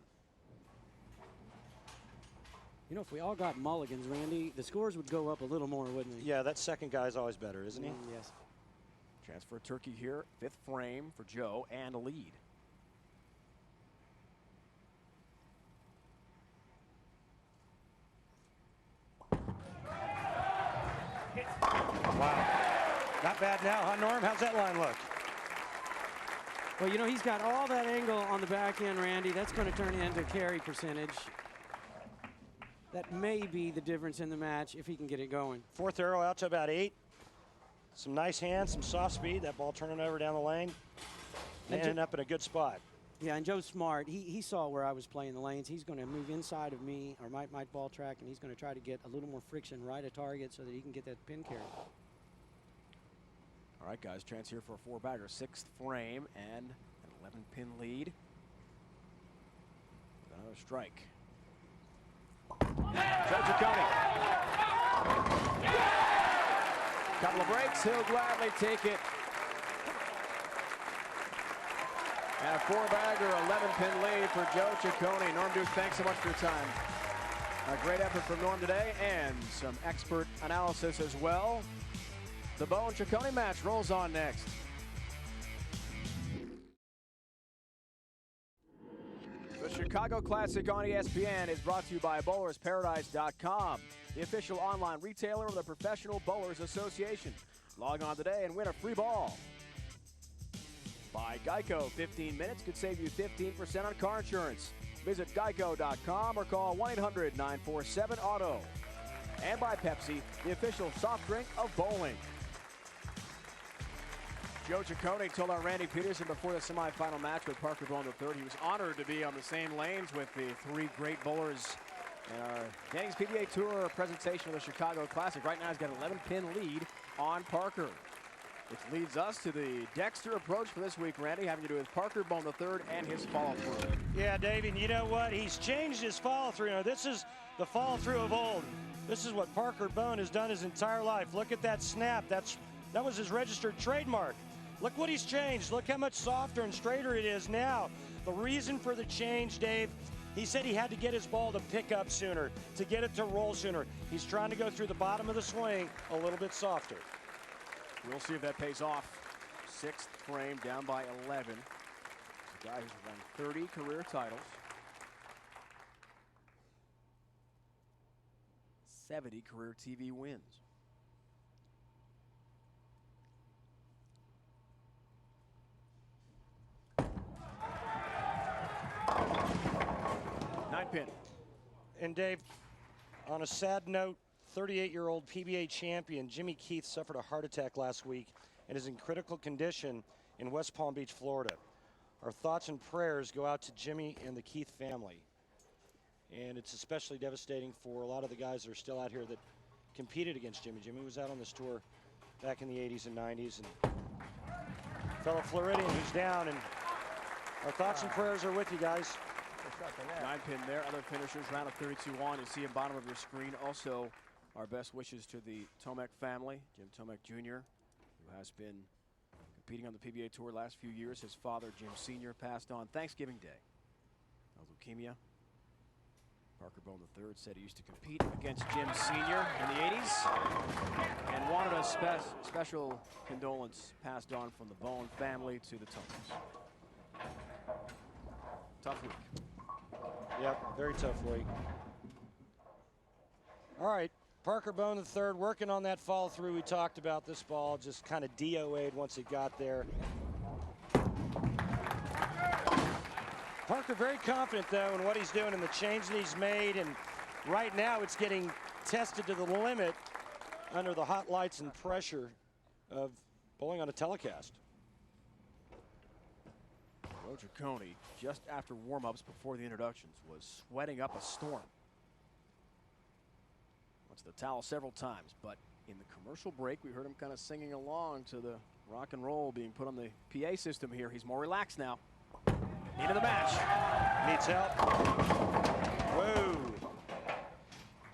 You know, if we all got mulligans, Randy, the scores would go up a little more, wouldn't they? Yeah, that second guy's always better, isn't he? Yes. Chance for a turkey here. 5th frame for Joe and a lead. Wow. Not bad now, huh, Norm? How's that line look? Well, you know, he's got all that angle on the back end, Randy. That's going to turn into carry percentage. That may be the difference in the match if he can get it going. 4th arrow out to about 8. Some nice hands, some soft speed. That ball turning over down the lane. And ending up in a good spot. Yeah, and Joe's smart. He saw where I was playing the lanes. He's going to move inside of me or my ball track, and he's going to try to get a little more friction right at target so that he can get that pin carry. All right, guys, chance here for a 4-bagger. 6th frame and an 11-pin lead. Another strike. Joe Ciccone. Couple of breaks, he'll gladly take it. And a 4-bagger, 11-pin lead for Joe Ciccone. Norm Duke, thanks so much for your time. A great effort from Norm today and some expert analysis as well. The Bohn Ciccone match rolls on next. The Chicago Classic on ESPN is brought to you by BowlersParadise.com, the official online retailer of the Professional Bowlers Association. Log on today and win a free ball. By Geico, 15 minutes could save you 15% on car insurance. Visit geico.com or call 1-800-947-AUTO. And by Pepsi, the official soft drink of bowling. Joe Ciccone told our Randy Peterson before the semifinal match with Parker Bohn III he was honored to be on the same lanes with the 3 great bowlers in our Denny's PBA Tour presentation of the Chicago Classic. Right now he's got an 11-pin lead on Parker, which leads us to the Dexter approach for this week, Randy, having to do with Parker Bohn III and his follow-through. Yeah, Dave, and you know what? He's changed his follow-through. You know, this is the follow-through of old. This is what Parker Bohn has done his entire life. Look at that snap. That was his registered trademark. Look what he's changed. Look how much softer and straighter it is now. The reason for the change, Dave, he said he had to get his ball to pick up sooner, to get it to roll sooner. He's trying to go through the bottom of the swing a little bit softer. We'll see if that pays off. 6th frame down by 11. The guy who's won 30 career titles. 70 career TV wins. Pin. And Dave, on a sad note, 38-year-old PBA champion Jimmy Keith suffered a heart attack last week and is in critical condition in West Palm Beach, Florida. Our thoughts and prayers go out to Jimmy and the Keith family. And it's especially devastating for a lot of the guys that are still out here that competed against Jimmy. Jimmy was out on this tour back in the 80s and 90s. And fellow Floridian who's down, and our thoughts and prayers are with you guys. 9-pin there. Other finishers, round of 32 on. You see at the bottom of your screen. Also, our best wishes to the Tomek family. Jim Tomek Jr., who has been competing on the PBA Tour last few years. His father, Jim Sr., passed on Thanksgiving Day of leukemia. Parker Bohn III said he used to compete against Jim Sr. in the 80s and wanted a special condolence passed on from the Bohn family to the Tomeks. Tough week. Yep, very tough week. All right, Parker Bohn III working on that follow through we talked about. This ball just kind of DOA'd once it got there. Parker very confident, though, in what he's doing and the change that he's made. And right now it's getting tested to the limit under the hot lights and pressure of bowling on a telecast. Ciccone, just after warm-ups before the introductions, was sweating up a storm. Went to the towel several times, but in the commercial break, we heard him kind of singing along to the rock and roll being put on the PA system here. He's more relaxed now. Into the match. Needs help.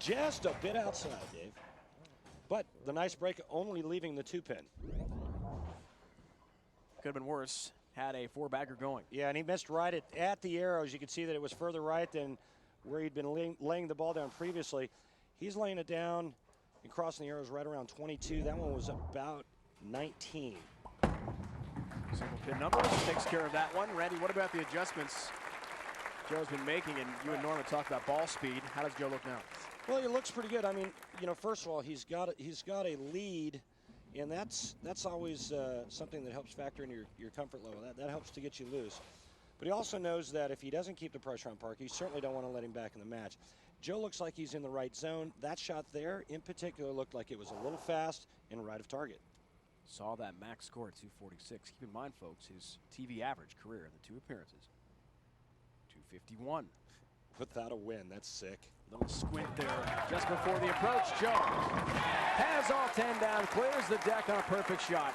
Just a bit outside, Dave. But the nice break, only leaving the 2-pin. Could have been worse had a 4-bagger going. Yeah, and he missed right at the arrows. You can see that it was further right than where he'd been laying the ball down previously. He's laying it down and crossing the arrows right around 22. That one was about 19. Single pin number takes care of that one. Randy, what about the adjustments Joe's been making? And you and Norman talked about ball speed. How does Joe look now? Well, he looks pretty good. I mean, you know, first of all, he's got a lead, and that's always something that helps factor into your comfort level. That helps to get you loose. But he also knows that if he doesn't keep the pressure on Parker, you certainly don't want to let him back in the match. Joe looks like he's in the right zone. That shot there, in particular, looked like it was a little fast and right of target. Saw that max score at 246. Keep in mind, folks, his TV average career in the 2 appearances, 251. Without a win, that's sick. Little squint there just before the approach. Joe has all 10 down, clears the deck on a perfect shot.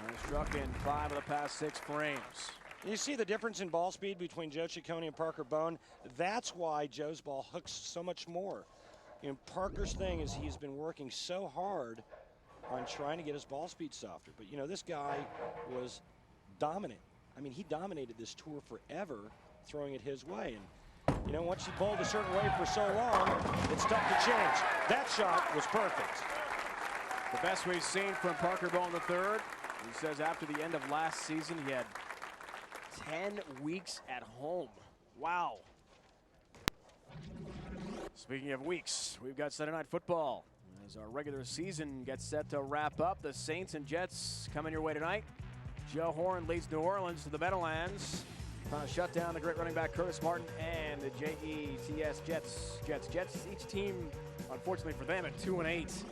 And struck in 5 of the past 6 frames. You see the difference in ball speed between Joe Ciccone and Parker Bohn. That's why Joe's ball hooks so much more. You know, Parker's thing is he's been working so hard on trying to get his ball speed softer. But, you know, this guy was dominant. I mean, he dominated this tour forever, throwing it his way. And, you know, once you bowled a certain way for so long, it's tough to change. That shot was perfect. The best we've seen from Parker Bohn III. He says after the end of last season, he had 10 weeks at home. Wow. Speaking of weeks, we've got Sunday Night Football. As our regular season gets set to wrap up, the Saints and Jets coming your way tonight. Joe Horn leads New Orleans to the Meadowlands, trying to shut down the great running back Curtis Martin and the JETS Jets. Each team, unfortunately for them, at 2-8.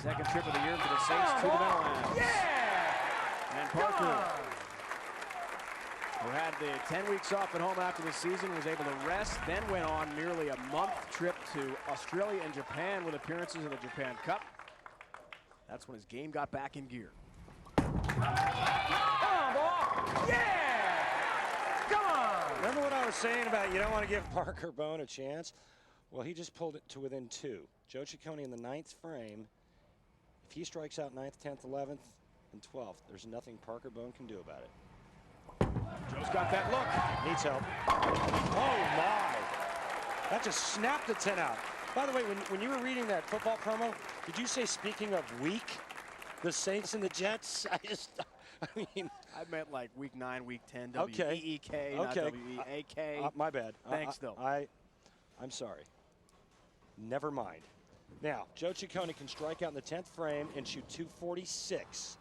Second trip of the year for the Saints to the Meadowlands. Yeah! And Parker, who had the 10 weeks off at home after the season, was able to rest, then went on nearly a month trip to Australia and Japan with appearances in the Japan Cup. That's when his game got back in gear. Come on, ball! Yeah! Come on! Remember what I was saying about you don't want to give Parker Bohn a chance? Well, he just pulled it to within 2. Joe Ciccone in the 9th frame. If he strikes out 9th, 10th, 11th, and 12th, there's nothing Parker Bohn can do about it. Joe's got that look. Needs help. Oh, my. That just snapped the 10 out. By the way, when you were reading that football promo, did you say, speaking of week, the Saints and the Jets? I mean. I meant like week 9, week 10, Okay. W-E-E-K, not W-E-A-K. My bad. Thanks, though. I'm sorry. Never mind. Now, Joe Ciccone can strike out in the 10th frame and shoot 246.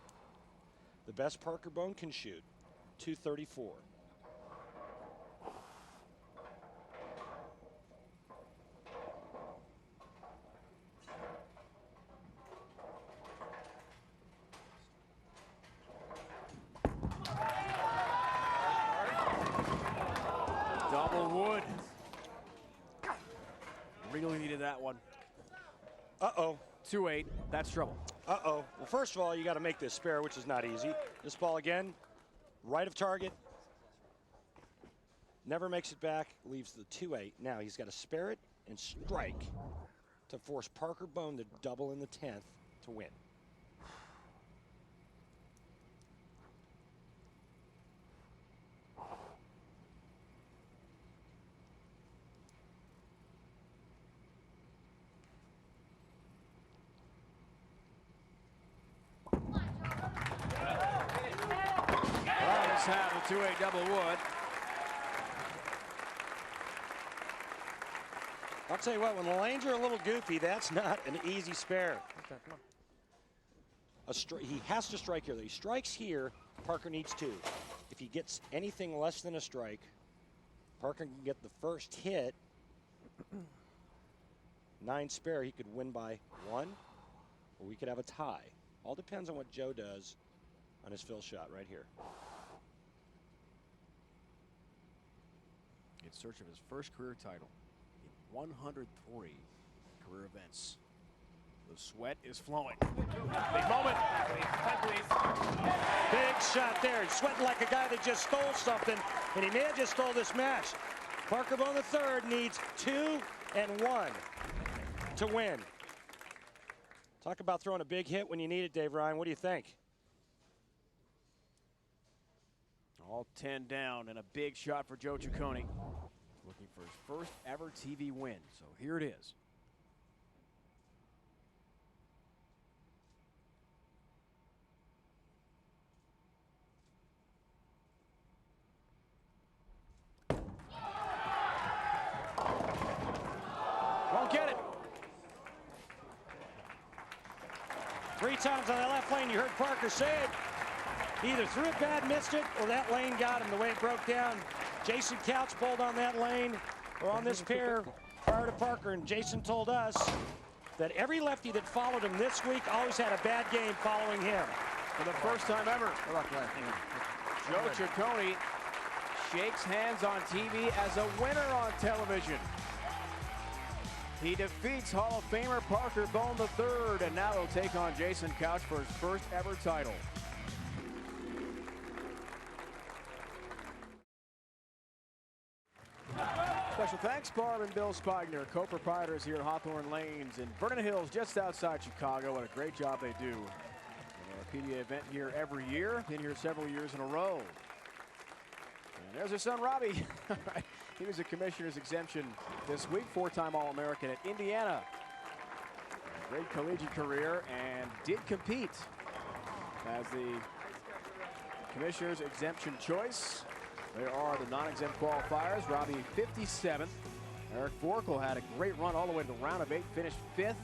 The best Parker Bohn can shoot, 234. Double wood. Really needed that one. Uh-oh. 2-8. That's trouble. Uh-oh. Well, first of all, you got to make this spare, which is not easy. This ball again, right of target. Never makes it back, leaves the 2-8. Now he's got to spare it and strike to force Parker Bohn to double in the 10th to win. Have a 2-8 double wood. I'll tell you what, when the lanes are a little goofy, that's not an easy spare. He has to strike here. He strikes here, Parker needs 2. If he gets anything less than a strike, Parker can get the first hit. 9 spare, he could win by 1, or we could have a tie. All depends on what Joe does on his fill shot right here. In search of his first career title in 103 career events. The sweat is flowing. Big moment. Big shot there. He's sweating like a guy that just stole something, and he may have just stole this match. Parker Bohn III needs 2 and 1 to win. Talk about throwing a big hit when you need it, Dave Ryan. What do you think? All 10 down and a big shot for Joe Ciccone. Looking for his first ever TV win. So here it is. Won't get it. 3 times on that left lane, you heard Parker say it. He either threw it bad, missed it, or that lane got him the way it broke down. Jason Couch bowled on that lane, or on this pair prior to Parker, and Jason told us that every lefty that followed him this week always had a bad game following him. For the first time ever, Joe Ciccone shakes hands on TV as a winner on television. He defeats Hall of Famer Parker Bohn III, and now he'll take on Jason Couch for his first ever title. Special thanks, Barb and Bill Spigner, co-proprietors here at Hawthorn Lanes in Vernon Hills, just outside Chicago. What a great job they do. A PBA event here every year, been here several years in a row. And there's his son, Robbie. He was a commissioner's exemption this week, 4-time All-American at Indiana. Great collegiate career and did compete as the commissioner's exemption choice. There are the non-exempt qualifiers. Robbie 57th. Eric Forkel had a great run all the way to the round of 8, finished 5th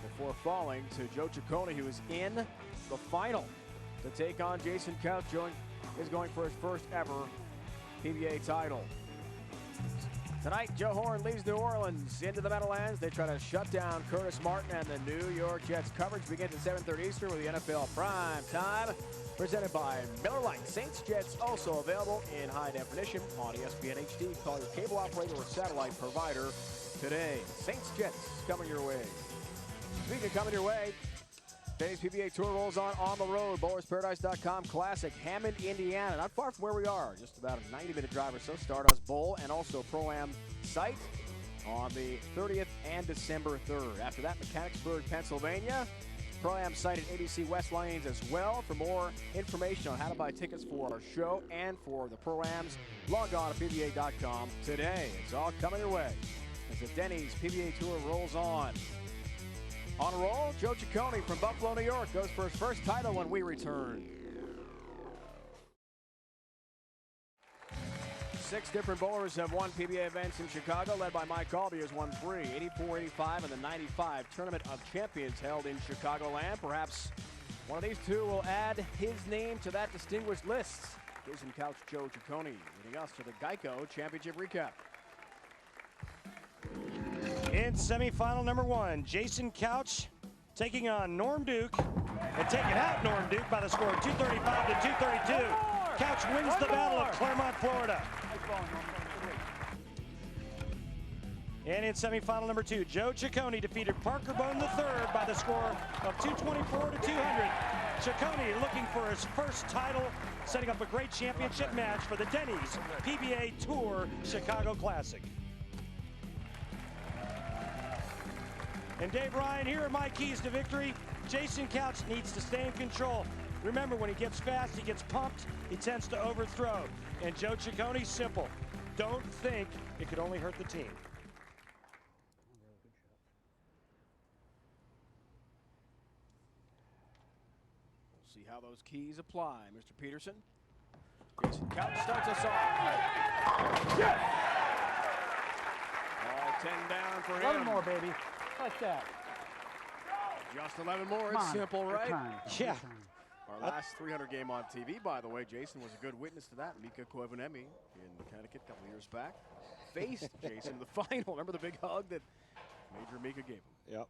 before falling to Joe Ciccone, who is in the final to take on Jason Couch. Joe is going for his first ever PBA title. Tonight, Joe Horn leaves New Orleans into the Meadowlands. They try to shut down Curtis Martin and the New York Jets. Coverage begins at 7:30 Eastern with the NFL Prime Time, presented by Miller Lite. Saints Jets also available in high definition on ESPN HD. Call your cable operator or satellite provider today. Saints Jets coming your way. Speaking of coming your way, today's PBA Tour rolls on the road. BowlersParadise.com Classic, Hammond, Indiana. Not far from where we are, just about a 90-minute drive or so. Stardust Bowl and also Pro-Am site on the 30th and December 3rd. After that, Mechanicsburg, Pennsylvania. Pro-Am site at ABC West Lanes as well. For more information on how to buy tickets for our show and for the Pro-Ams, log on to PBA.com today. It's all coming your way as the Denny's PBA Tour rolls on. On a roll, Joe Ciccone from Buffalo, New York goes for his first title when we return. 6 different bowlers have won PBA events in Chicago, led by Mike Albee, who's won 3, 84, 85, and the 95 Tournament of Champions held in Chicagoland. Perhaps one of these two will add his name to that distinguished list. Jason Couch, Joe Ciccone, leading us to the Geico Championship recap. In semifinal number 1, Jason Couch taking on Norm Duke and taking out Norm Duke by the score of 235 to 232. Couch wins the Battle of Claremont, Florida. And in semifinal number 2, Joe Ciccone defeated Parker Bohn III by the score of 224 to 200. Ciccone looking for his first title, setting up a great championship match for the Denny's PBA Tour Chicago Classic. And Dave Ryan, here are my keys to victory. Jason Couch needs to stay in control. Remember, when he gets fast, he gets pumped, he tends to overthrow. And Joe Ciccone, simple. Don't think it could only hurt the team. We'll see how those keys apply. Mr. Peterson. Jason Couch starts us off. Yeah. All 10 down for him. 11 more, baby. Like that. Just 11 more. It's simple, right? Yeah. Our last 300 game on TV, by the way, Jason was a good witness to that. Mika Koivuniemi in Connecticut a couple years back faced Jason in the final. Remember the big hug that Major Mika gave him? Yep.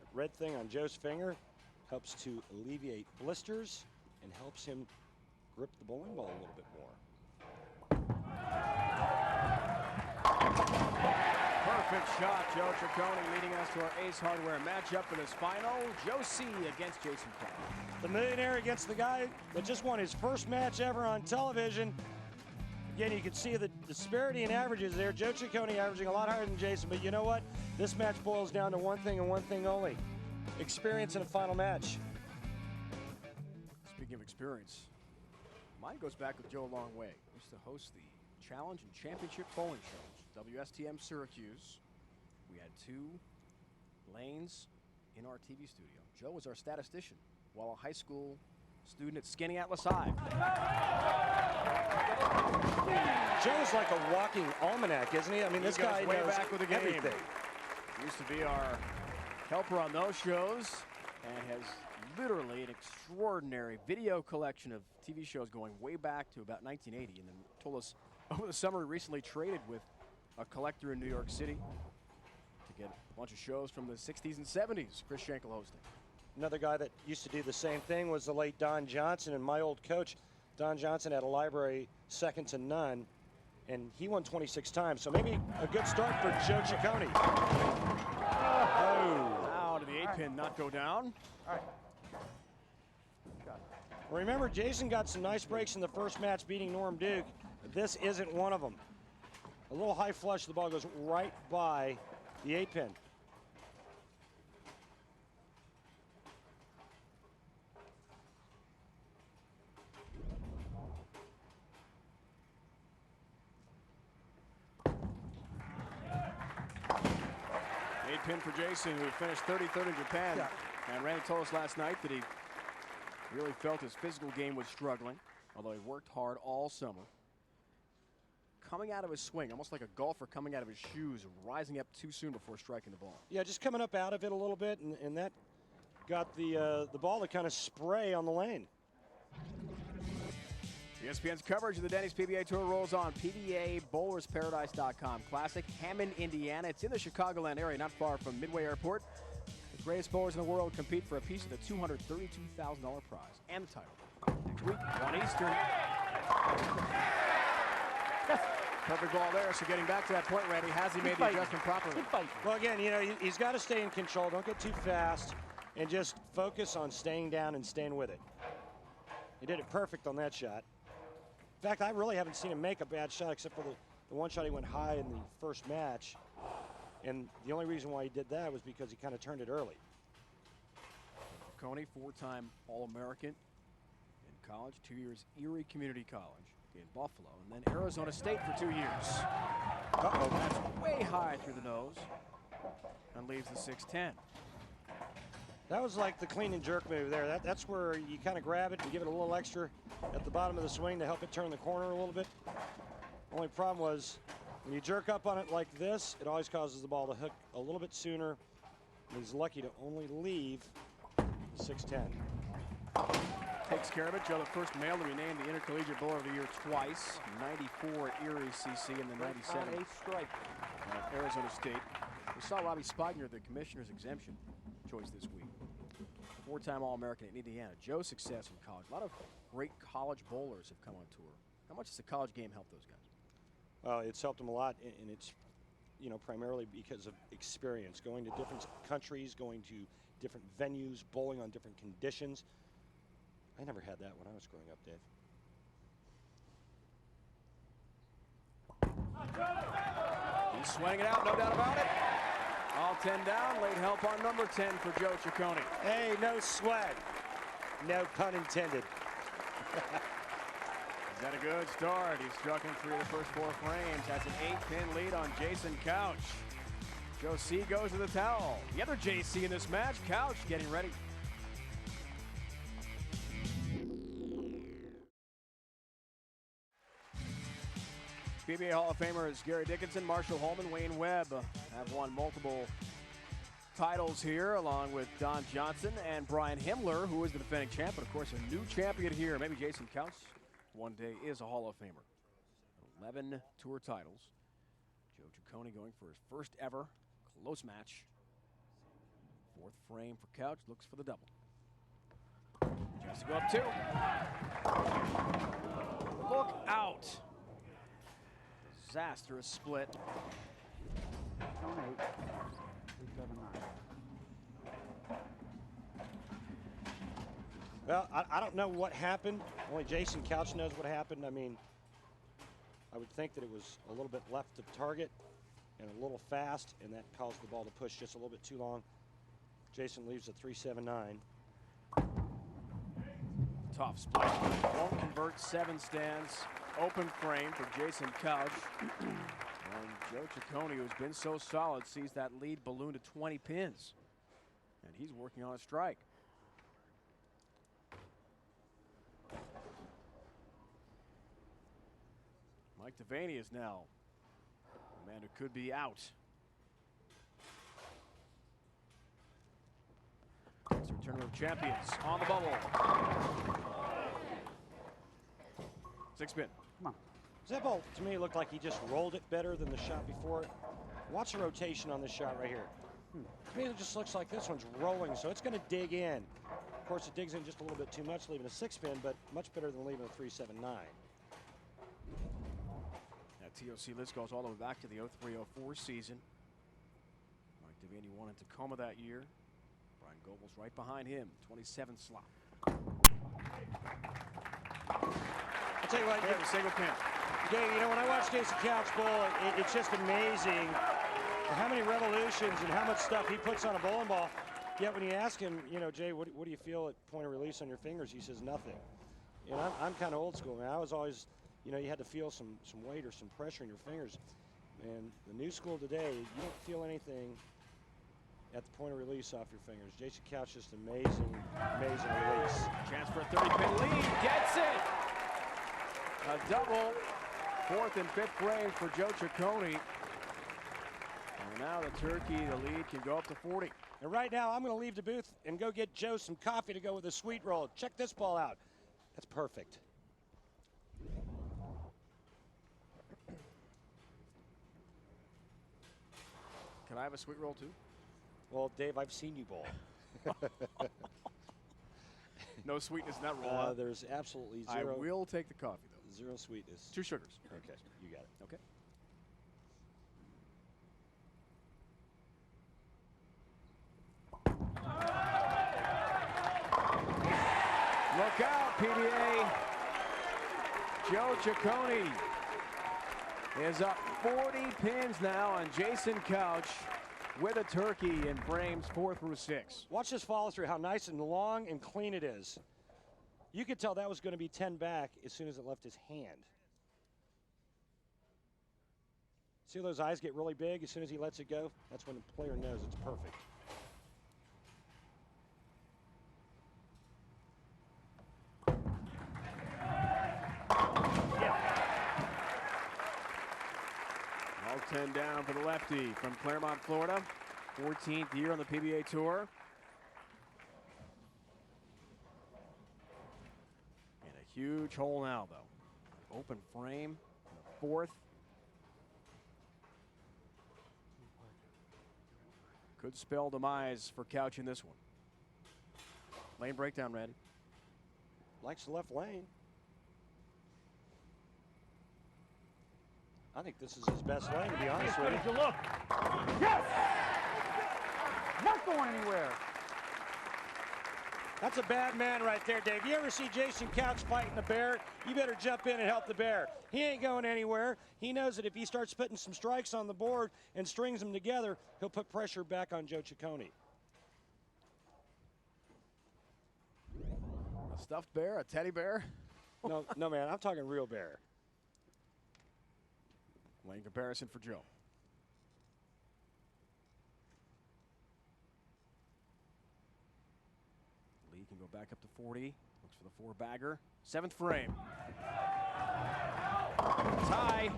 That red thing on Joe's finger helps to alleviate blisters and helps him grip the bowling ball a little bit more. Perfect shot, Joe Ciccone leading us to our Ace Hardware matchup for this final. Joe C. against Jason Couch. The millionaire against the guy that just won his first match ever on television. Again, you can see the disparity in averages there. Joe Ciccone averaging a lot higher than Jason, but you know what? This match boils down to one thing and one thing only: experience in a final match. Speaking of experience, mine goes back with Joe a long way. He used to host the Challenge and Championship bowling shows, WSTM Syracuse. We had 2 lanes in our TV studio. Joe was our statistician while a high school student at Skinny Atlas High. Joe's like a walking almanac, isn't he? I mean, this guy way knows back with the game. everything. Used to be our helper on those shows and has literally an extraordinary video collection of TV shows going way back to about 1980, and then told us over the summer he recently traded with a collector in New York City to get a bunch of shows from the 60s and 70s. Chris Schenkel hosting. Another guy that used to do the same thing was the late Don Johnson, and my old coach, Don Johnson, had a library second to none, and he won 26 times. So maybe a good start for Joe Ciccone. Oh. Now did the 8-pin not go down? All right. Remember, Jason got some nice breaks in the first match beating Norm Duke. This isn't one of them. A little high flush, the ball goes right by the 8-pin. Pin for Jason, who finished 33rd in Japan. Yeah. And Randy told us last night that he really felt his physical game was struggling, although he worked hard all summer. Coming out of his swing, almost like a golfer coming out of his shoes, rising up too soon before striking the ball. Yeah, just coming up out of it a little bit, and that got the ball to kind of spray on the lane. ESPN's coverage of the Denny's PBA Tour rolls on. PBA BowlersParadise.com Classic, Hammond, Indiana. It's in the Chicagoland area, not far from Midway Airport. The greatest bowlers in the world compete for a piece of the $232,000 prize and the title. Next week, 1 Eastern. Perfect ball there. So getting back to that point, Randy, has he made the adjustment properly? Well, again, you know, he's got to stay in control. Don't get too fast, and just focus on staying down and staying with it. He did it perfect on that shot. In fact, I really haven't seen him make a bad shot except for the one shot he went high in the first match. And the only reason why he did that was because he kind of turned it early. Ciccone, 4-time All-American in college, 2 years Erie Community College in Buffalo, and then Arizona State for 2 years. Uh-oh, that's way high through the nose and leaves the 610. That was like the clean and jerk move there. That's where you kind of grab it and give it a little extra at the bottom of the swing to help it turn the corner a little bit. Only problem was when you jerk up on it like this, it always causes the ball to hook a little bit sooner. And he's lucky to only leave 610. Takes care of it. Joe, the first male to be named the Intercollegiate Bowler of the Year twice. 94 at Erie CC and then 97 at Arizona State. We saw Robbie Spigner, the commissioner's exemption choice this week. 4-time All-American in Indiana. Joe's success in college. A lot of great college bowlers have come on tour. How much has the college game helped those guys? It's helped them a lot, and it's, you know, primarily because of experience, going to different countries, going to different venues, bowling on different conditions. I never had that when I was growing up, Dave. He's swinging it out, no doubt about it. All 10 down, late help on number 10 for Joe Ciccone. Hey, no sweat. No pun intended. Is that a good start? He struck in 3 of the first 4 frames. Has an 8-pin lead on Jason Couch. Joe C goes to the towel. The other JC in this match, Couch, getting ready. PBA Hall of Famers Gary Dickinson, Marshall Holman, Wayne Webb have won multiple titles here, along with Don Johnson and Brian Himmler, who is the defending champ, but of course a new champion here. Maybe Jason Couch one day is a Hall of Famer. 11 tour titles. Joe Ciccone going for his first ever close match. 4th frame for Couch, looks for the double. Chance to go up 2. Look out. Disastrous split. Well, I don't know what happened. Only Jason Couch knows what happened. I mean, I would think that it was a little bit left of target and a little fast, and that caused the ball to push just a little bit too long. Jason leaves a 3-7-9. Tough split. Won't convert, 7 stands. Open frame for Jason Couch. And Joe Ciccone, who's been so solid, sees that lead balloon to 20 pins. And he's working on a strike. Mike Devaney is now a man who could be out. It's our Tournament of Champions on the bubble. 6-pin. Come on. That ball, to me, looked like he just rolled it better than the shot before it. Watch the rotation on this shot right here. To me, it just looks like this one's rolling, so it's going to dig in. Of course, it digs in just a little bit too much, leaving a 6-pin, but much better than leaving a 3-7-9. That TOC list goes all the way back to the 03-04 season. Mike Devaney won in Tacoma that year. Brian Goebel's right behind him, 27th slot. I'll tell you what, a single pin. Dave, you know, when I watch Jason Couch bowl, it's just amazing how many revolutions and how much stuff he puts on a bowling ball. Yet when you ask him, you know, Jay, what do you feel at point of release on your fingers? He says nothing. And I'm kind of old school, man. I was always, you know, you had to feel some weight or some pressure in your fingers. And the new school today, you don't feel anything at the point of release off your fingers. Jason Couch, just amazing, amazing release. Chance for a 30-pin lead, gets it! A double, 4th and 5th frames for Joe Ciccone. And now the turkey, the lead can go up to 40. And right now, I'm going to leave the booth and go get Joe some coffee to go with a sweet roll. Check this ball out. That's perfect. Can I have a sweet roll too? Well, Dave, I've seen you bowl. No sweetness in that roll. There's absolutely zero. I will take the coffee, though. Zero sweetness. 2 sugars. Okay, you got it. Okay. Look out, PBA. Joe Ciccone is up 40 pins now on Jason Couch with a turkey in frames 4 through 6. Watch this follow through, how nice and long and clean it is. You could tell that was going to be 10 back as soon as it left his hand. See those eyes get really big as soon as he lets it go? That's when the player knows it's perfect. All 10 down for the lefty from Claremont, Florida. 14th year on the PBA Tour. And a huge hole now, though. Open frame, 4th. Could spell demise for Couch in this one. Lane breakdown, Randy. Likes the left lane. I think this is his best lane, to be honest with you. Look. Yes! Not going anywhere. That's a bad man right there, Dave. You ever see Jason Couch fighting the bear? You better jump in and help the bear. He ain't going anywhere. He knows that if he starts putting some strikes on the board and strings them together, he'll put pressure back on Joe Ciccone. A stuffed bear, a teddy bear? No, man, I'm talking real bear. Lane comparison for Joe. Lee can go back up to 40. Looks for the 4-bagger. 7th frame. Tie.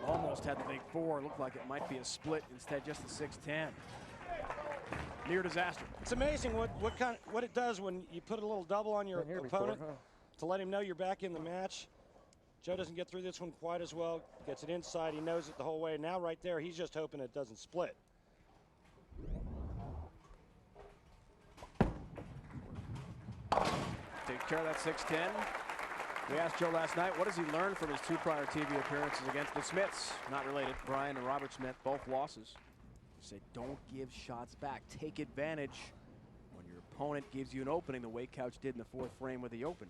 Almost had the big 4. Looked like it might be a split. Instead, just the 6-10. Near disaster. It's amazing what it does when you put a little double on your opponent to let him know you're back in the match. Joe doesn't get through this one quite as well. Gets it inside. He knows it the whole way. Now right there, he's just hoping it doesn't split. Take care of that 6-10. We asked Joe last night, what has he learned from his 2 prior TV appearances against the Smiths? Not related. Brian and Robert Smith, both losses. He said, don't give shots back. Take advantage when your opponent gives you an opening the way Couch did in the 4th frame with the open.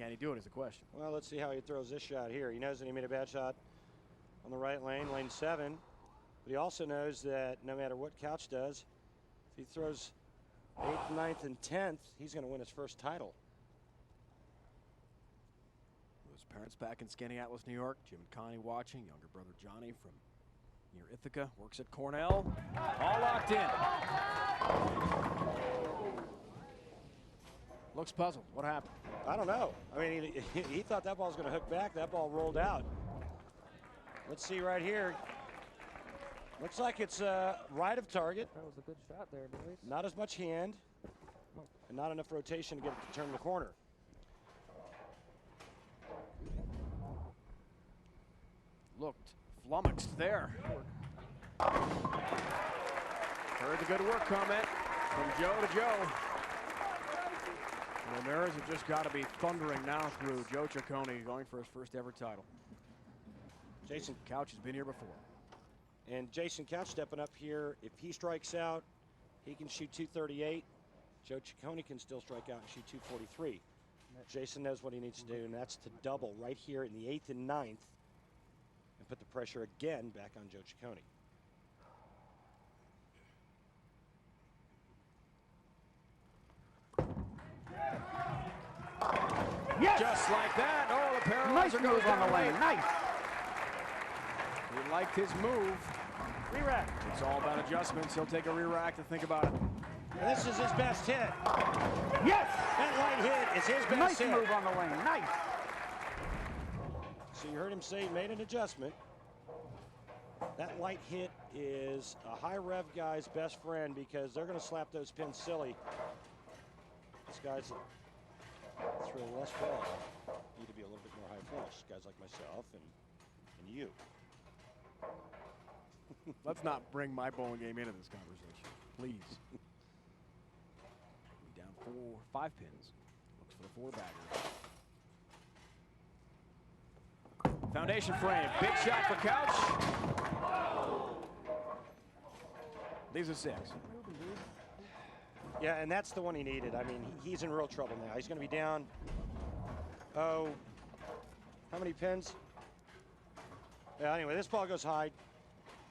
Can he do it is the question. Well, let's see how he throws this shot here. He knows that he made a bad shot on the right lane, lane 7. But he also knows that no matter what Couch does, if he throws 8th, 9th, and 10th, he's going to win his first title. His parents back in Skaneateles, New York. Jim and Connie watching. Younger brother Johnny from near Ithaca. Works at Cornell. All locked in. Looks puzzled. What happened? I don't know. I mean, he thought that ball was going to hook back. That ball rolled out. Let's see right here. Looks like it's right of target. That was a good shot there, boys. Not as much hand, and not enough rotation to get it to turn the corner. Looked flummoxed there. Heard the good work comment from Joe to Joe. Ramirez has just got to be thundering now through Joe Ciccone, going for his first ever title. Jason Couch has been here before. And Jason Couch stepping up here. If he strikes out, he can shoot 238. Joe Ciccone can still strike out and shoot 243. Jason knows what he needs to do, and that's to double right here in the 8th and 9th and put the pressure again back on Joe Ciccone. Yes! Just like that. Oh, the paralyzer goes on the lane. Nice. He liked his move. Re-rack. It's all about adjustments. He'll take a re-rack to think about it. And this is his best hit. Yes! That light hit is his best Nice hit. move on the lane. Nice. So you heard him say he made an adjustment. That light hit is a high rev guy's best friend because they're going to slap those pins silly. These guys throw less ball need to be a little bit more high finish. Guys like myself and you. Let's not bring my bowling game into this conversation, please. Down 5 pins. Looks for the 4-bagger. Foundation frame. Big shot for Couch. Leaves a 6. Yeah, and that's the one he needed. I mean, he's in real trouble now. He's going to be down, oh, how many pins? Yeah, anyway, this ball goes high,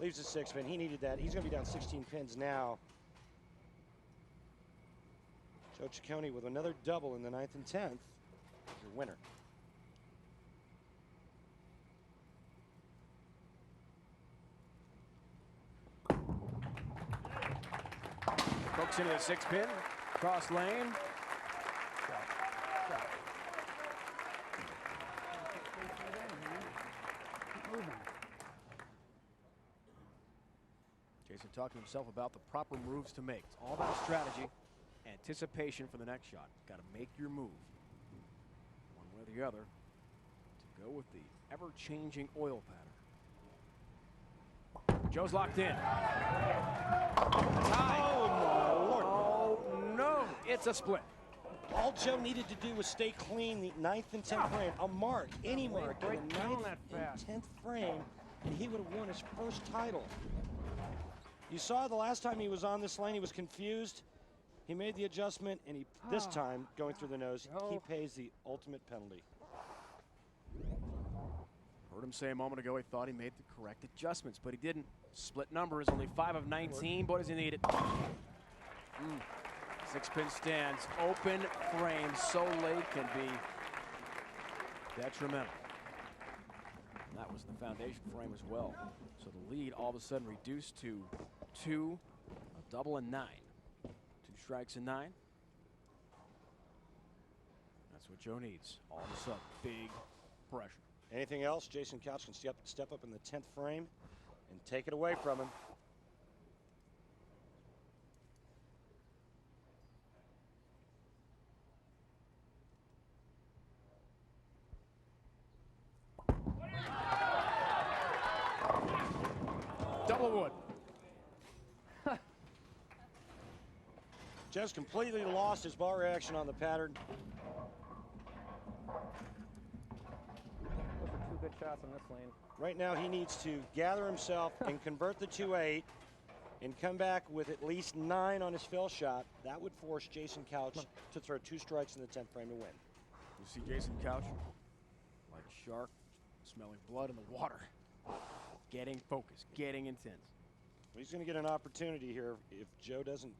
leaves a 6 pin. He needed that. He's going to be down 16 pins now. Joe Ciccone with another double in the 9th and 10th is your winner. Hooks into the 6 pin, cross lane. Jason talking to himself about the proper moves to make. It's all about strategy, anticipation for the next shot. Got to make your move, one way or the other, to go with the ever-changing oil pattern. Joe's locked in. That's high. Oh, my Lord. Oh, no. It's a split. All Joe needed to do was stay clean the 9th and 10th frame. A mark, any mark in the 9th and 10th frame, and he would have won his first title. You saw the last time he was on this lane, he was confused. He made the adjustment, and this time, going through the nose, he pays the ultimate penalty. Heard him say a moment ago he thought he made the correct adjustments, but he didn't. Split numbers, only 5 of 19. Boy, does he need it. 6-pin stands, open frame, so late can be detrimental. And that was the foundation frame as well. So the lead all of a sudden reduced to 2, a double and 9. 2 strikes and 9. That's what Joe needs. All of a sudden, big pressure. Anything else? Jason Couch can step up in the 10th frame and take it away from him. Double wood. Joe's completely lost his ball reaction on the pattern. Those are 2 good shots on this lane. Right now he needs to gather himself and convert the 2-8 and come back with at least 9 on his fill shot. That would force Jason Couch to throw 2 strikes in the 10th frame to win. You see Jason Couch, like a shark, smelling blood in the water, getting focused, getting intense. Well, he's going to get an opportunity here if Joe doesn't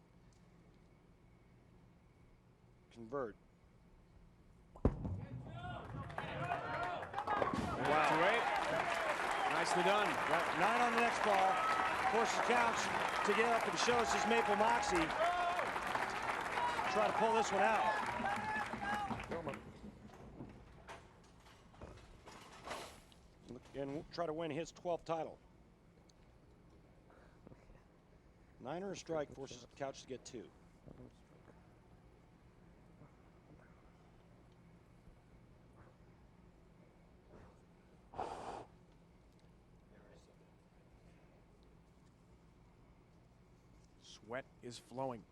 convert. Wow. Nicely done. Right, 9 on the next ball. Forces Couch to get up and show us his Maple Moxie. Try to pull this one out. And try to win his 12th title. Niner strike forces Couch to get 2. Sweat is flowing.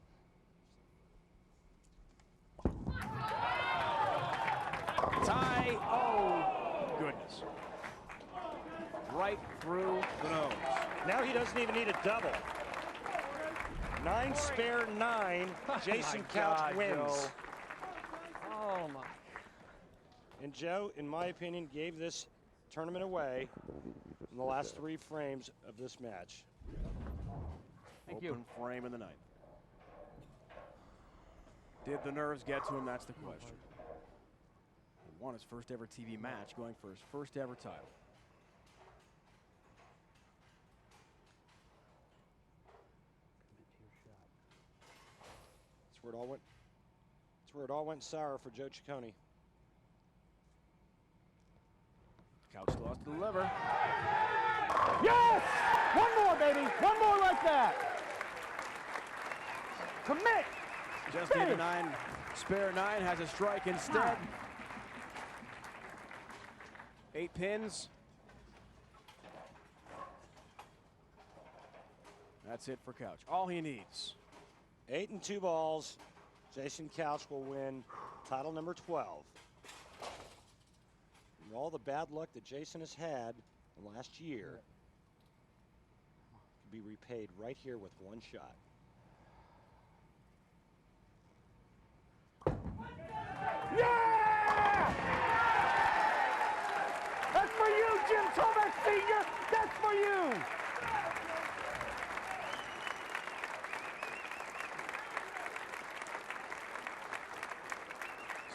Tie. Oh, goodness. Right through the nose. Now he doesn't even need a double. 9 spare 9. Jason Couch wins. Joe. Oh my. And Joe, in my opinion, gave this tournament away in the last 3 frames of this match. Thank Open frame in the night. Did the nerves get to him? That's the question. He won his first ever TV match, going for his first ever title. That's where it all went. That's where it all went sour for Joe Ciccone. Couch still has to deliver. Yes! One more, baby. One more like that. Commit. Just need a 9. Spare 9 has a strike instead. 8 pins. That's it for Couch. All he needs. 8 and 2 balls. Jason Couch will win title number 12. And all the bad luck that Jason has had the last year can be repaid right here with one shot. Yeah! That's for you, Jim Tomek Sr. That's for you.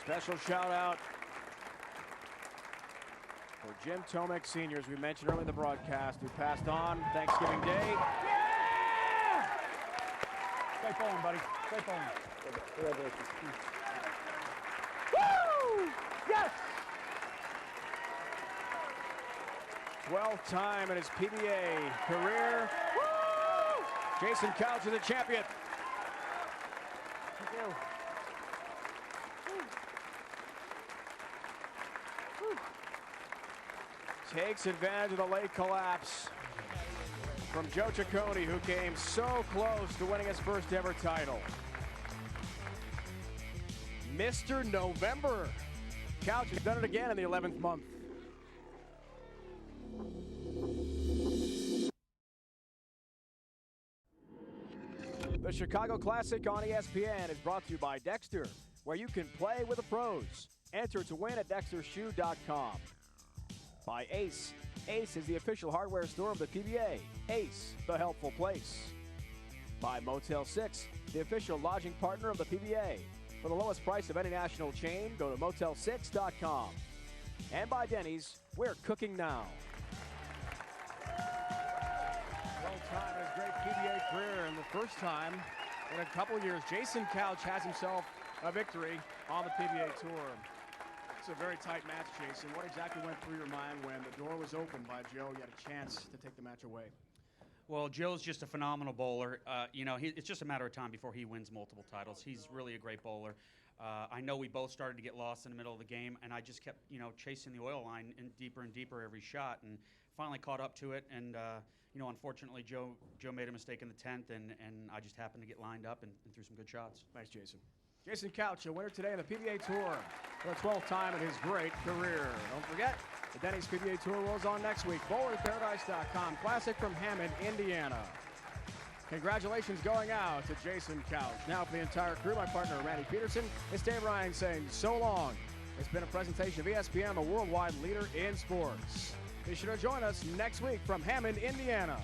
Special shout out for Jim Tomek Sr., as we mentioned earlier in the broadcast, who passed on Thanksgiving Day. Yeah! Stay phone, buddy. Stay phone. Woo! Yes! 12th time in his PBA career. Woo! Jason Couch is a champion. Thank you. Takes advantage of the late collapse from Joe Ciccone, who came so close to winning his first ever title. Mr. November. Couch has done it again in the 11th month. The Chicago Classic on ESPN is brought to you by Dexter, where you can play with the pros. Enter to win at DexterShoe.com. By Ace. Ace is the official hardware store of the PBA. Ace, the helpful place. By Motel 6, the official lodging partner of the PBA. For the lowest price of any national chain, go to Motel6.com. And by Denny's, we're cooking now. 12th time in his great PBA career, and the first time in a couple years, Jason Couch has himself a victory on the PBA Tour. It's a very tight match, Jason. What exactly went through your mind when the door was opened by Joe? You had a chance to take the match away. Well, Joe's just a phenomenal bowler. You know, it's just a matter of time before he wins multiple titles. He's really a great bowler. I know we both started to get lost in the middle of the game, and I just kept, you know, chasing the oil line and deeper every shot, and finally caught up to it. And you know, unfortunately, Joe made a mistake in the 10th, and I just happened to get lined up and threw some good shots. Thanks, Jason. Jason Couch, a winner today in the PBA Tour for the 12th time in his great career. Don't forget, the Denny's PBA Tour rolls on next week. BowlerParadise.com Classic from Hammond, Indiana. Congratulations going out to Jason Couch. Now for the entire crew, my partner Randy Peterson, it's Dave Ryan saying so long It's been a presentation of ESPN, the worldwide leader in sports. Be sure to join us next week from Hammond, Indiana.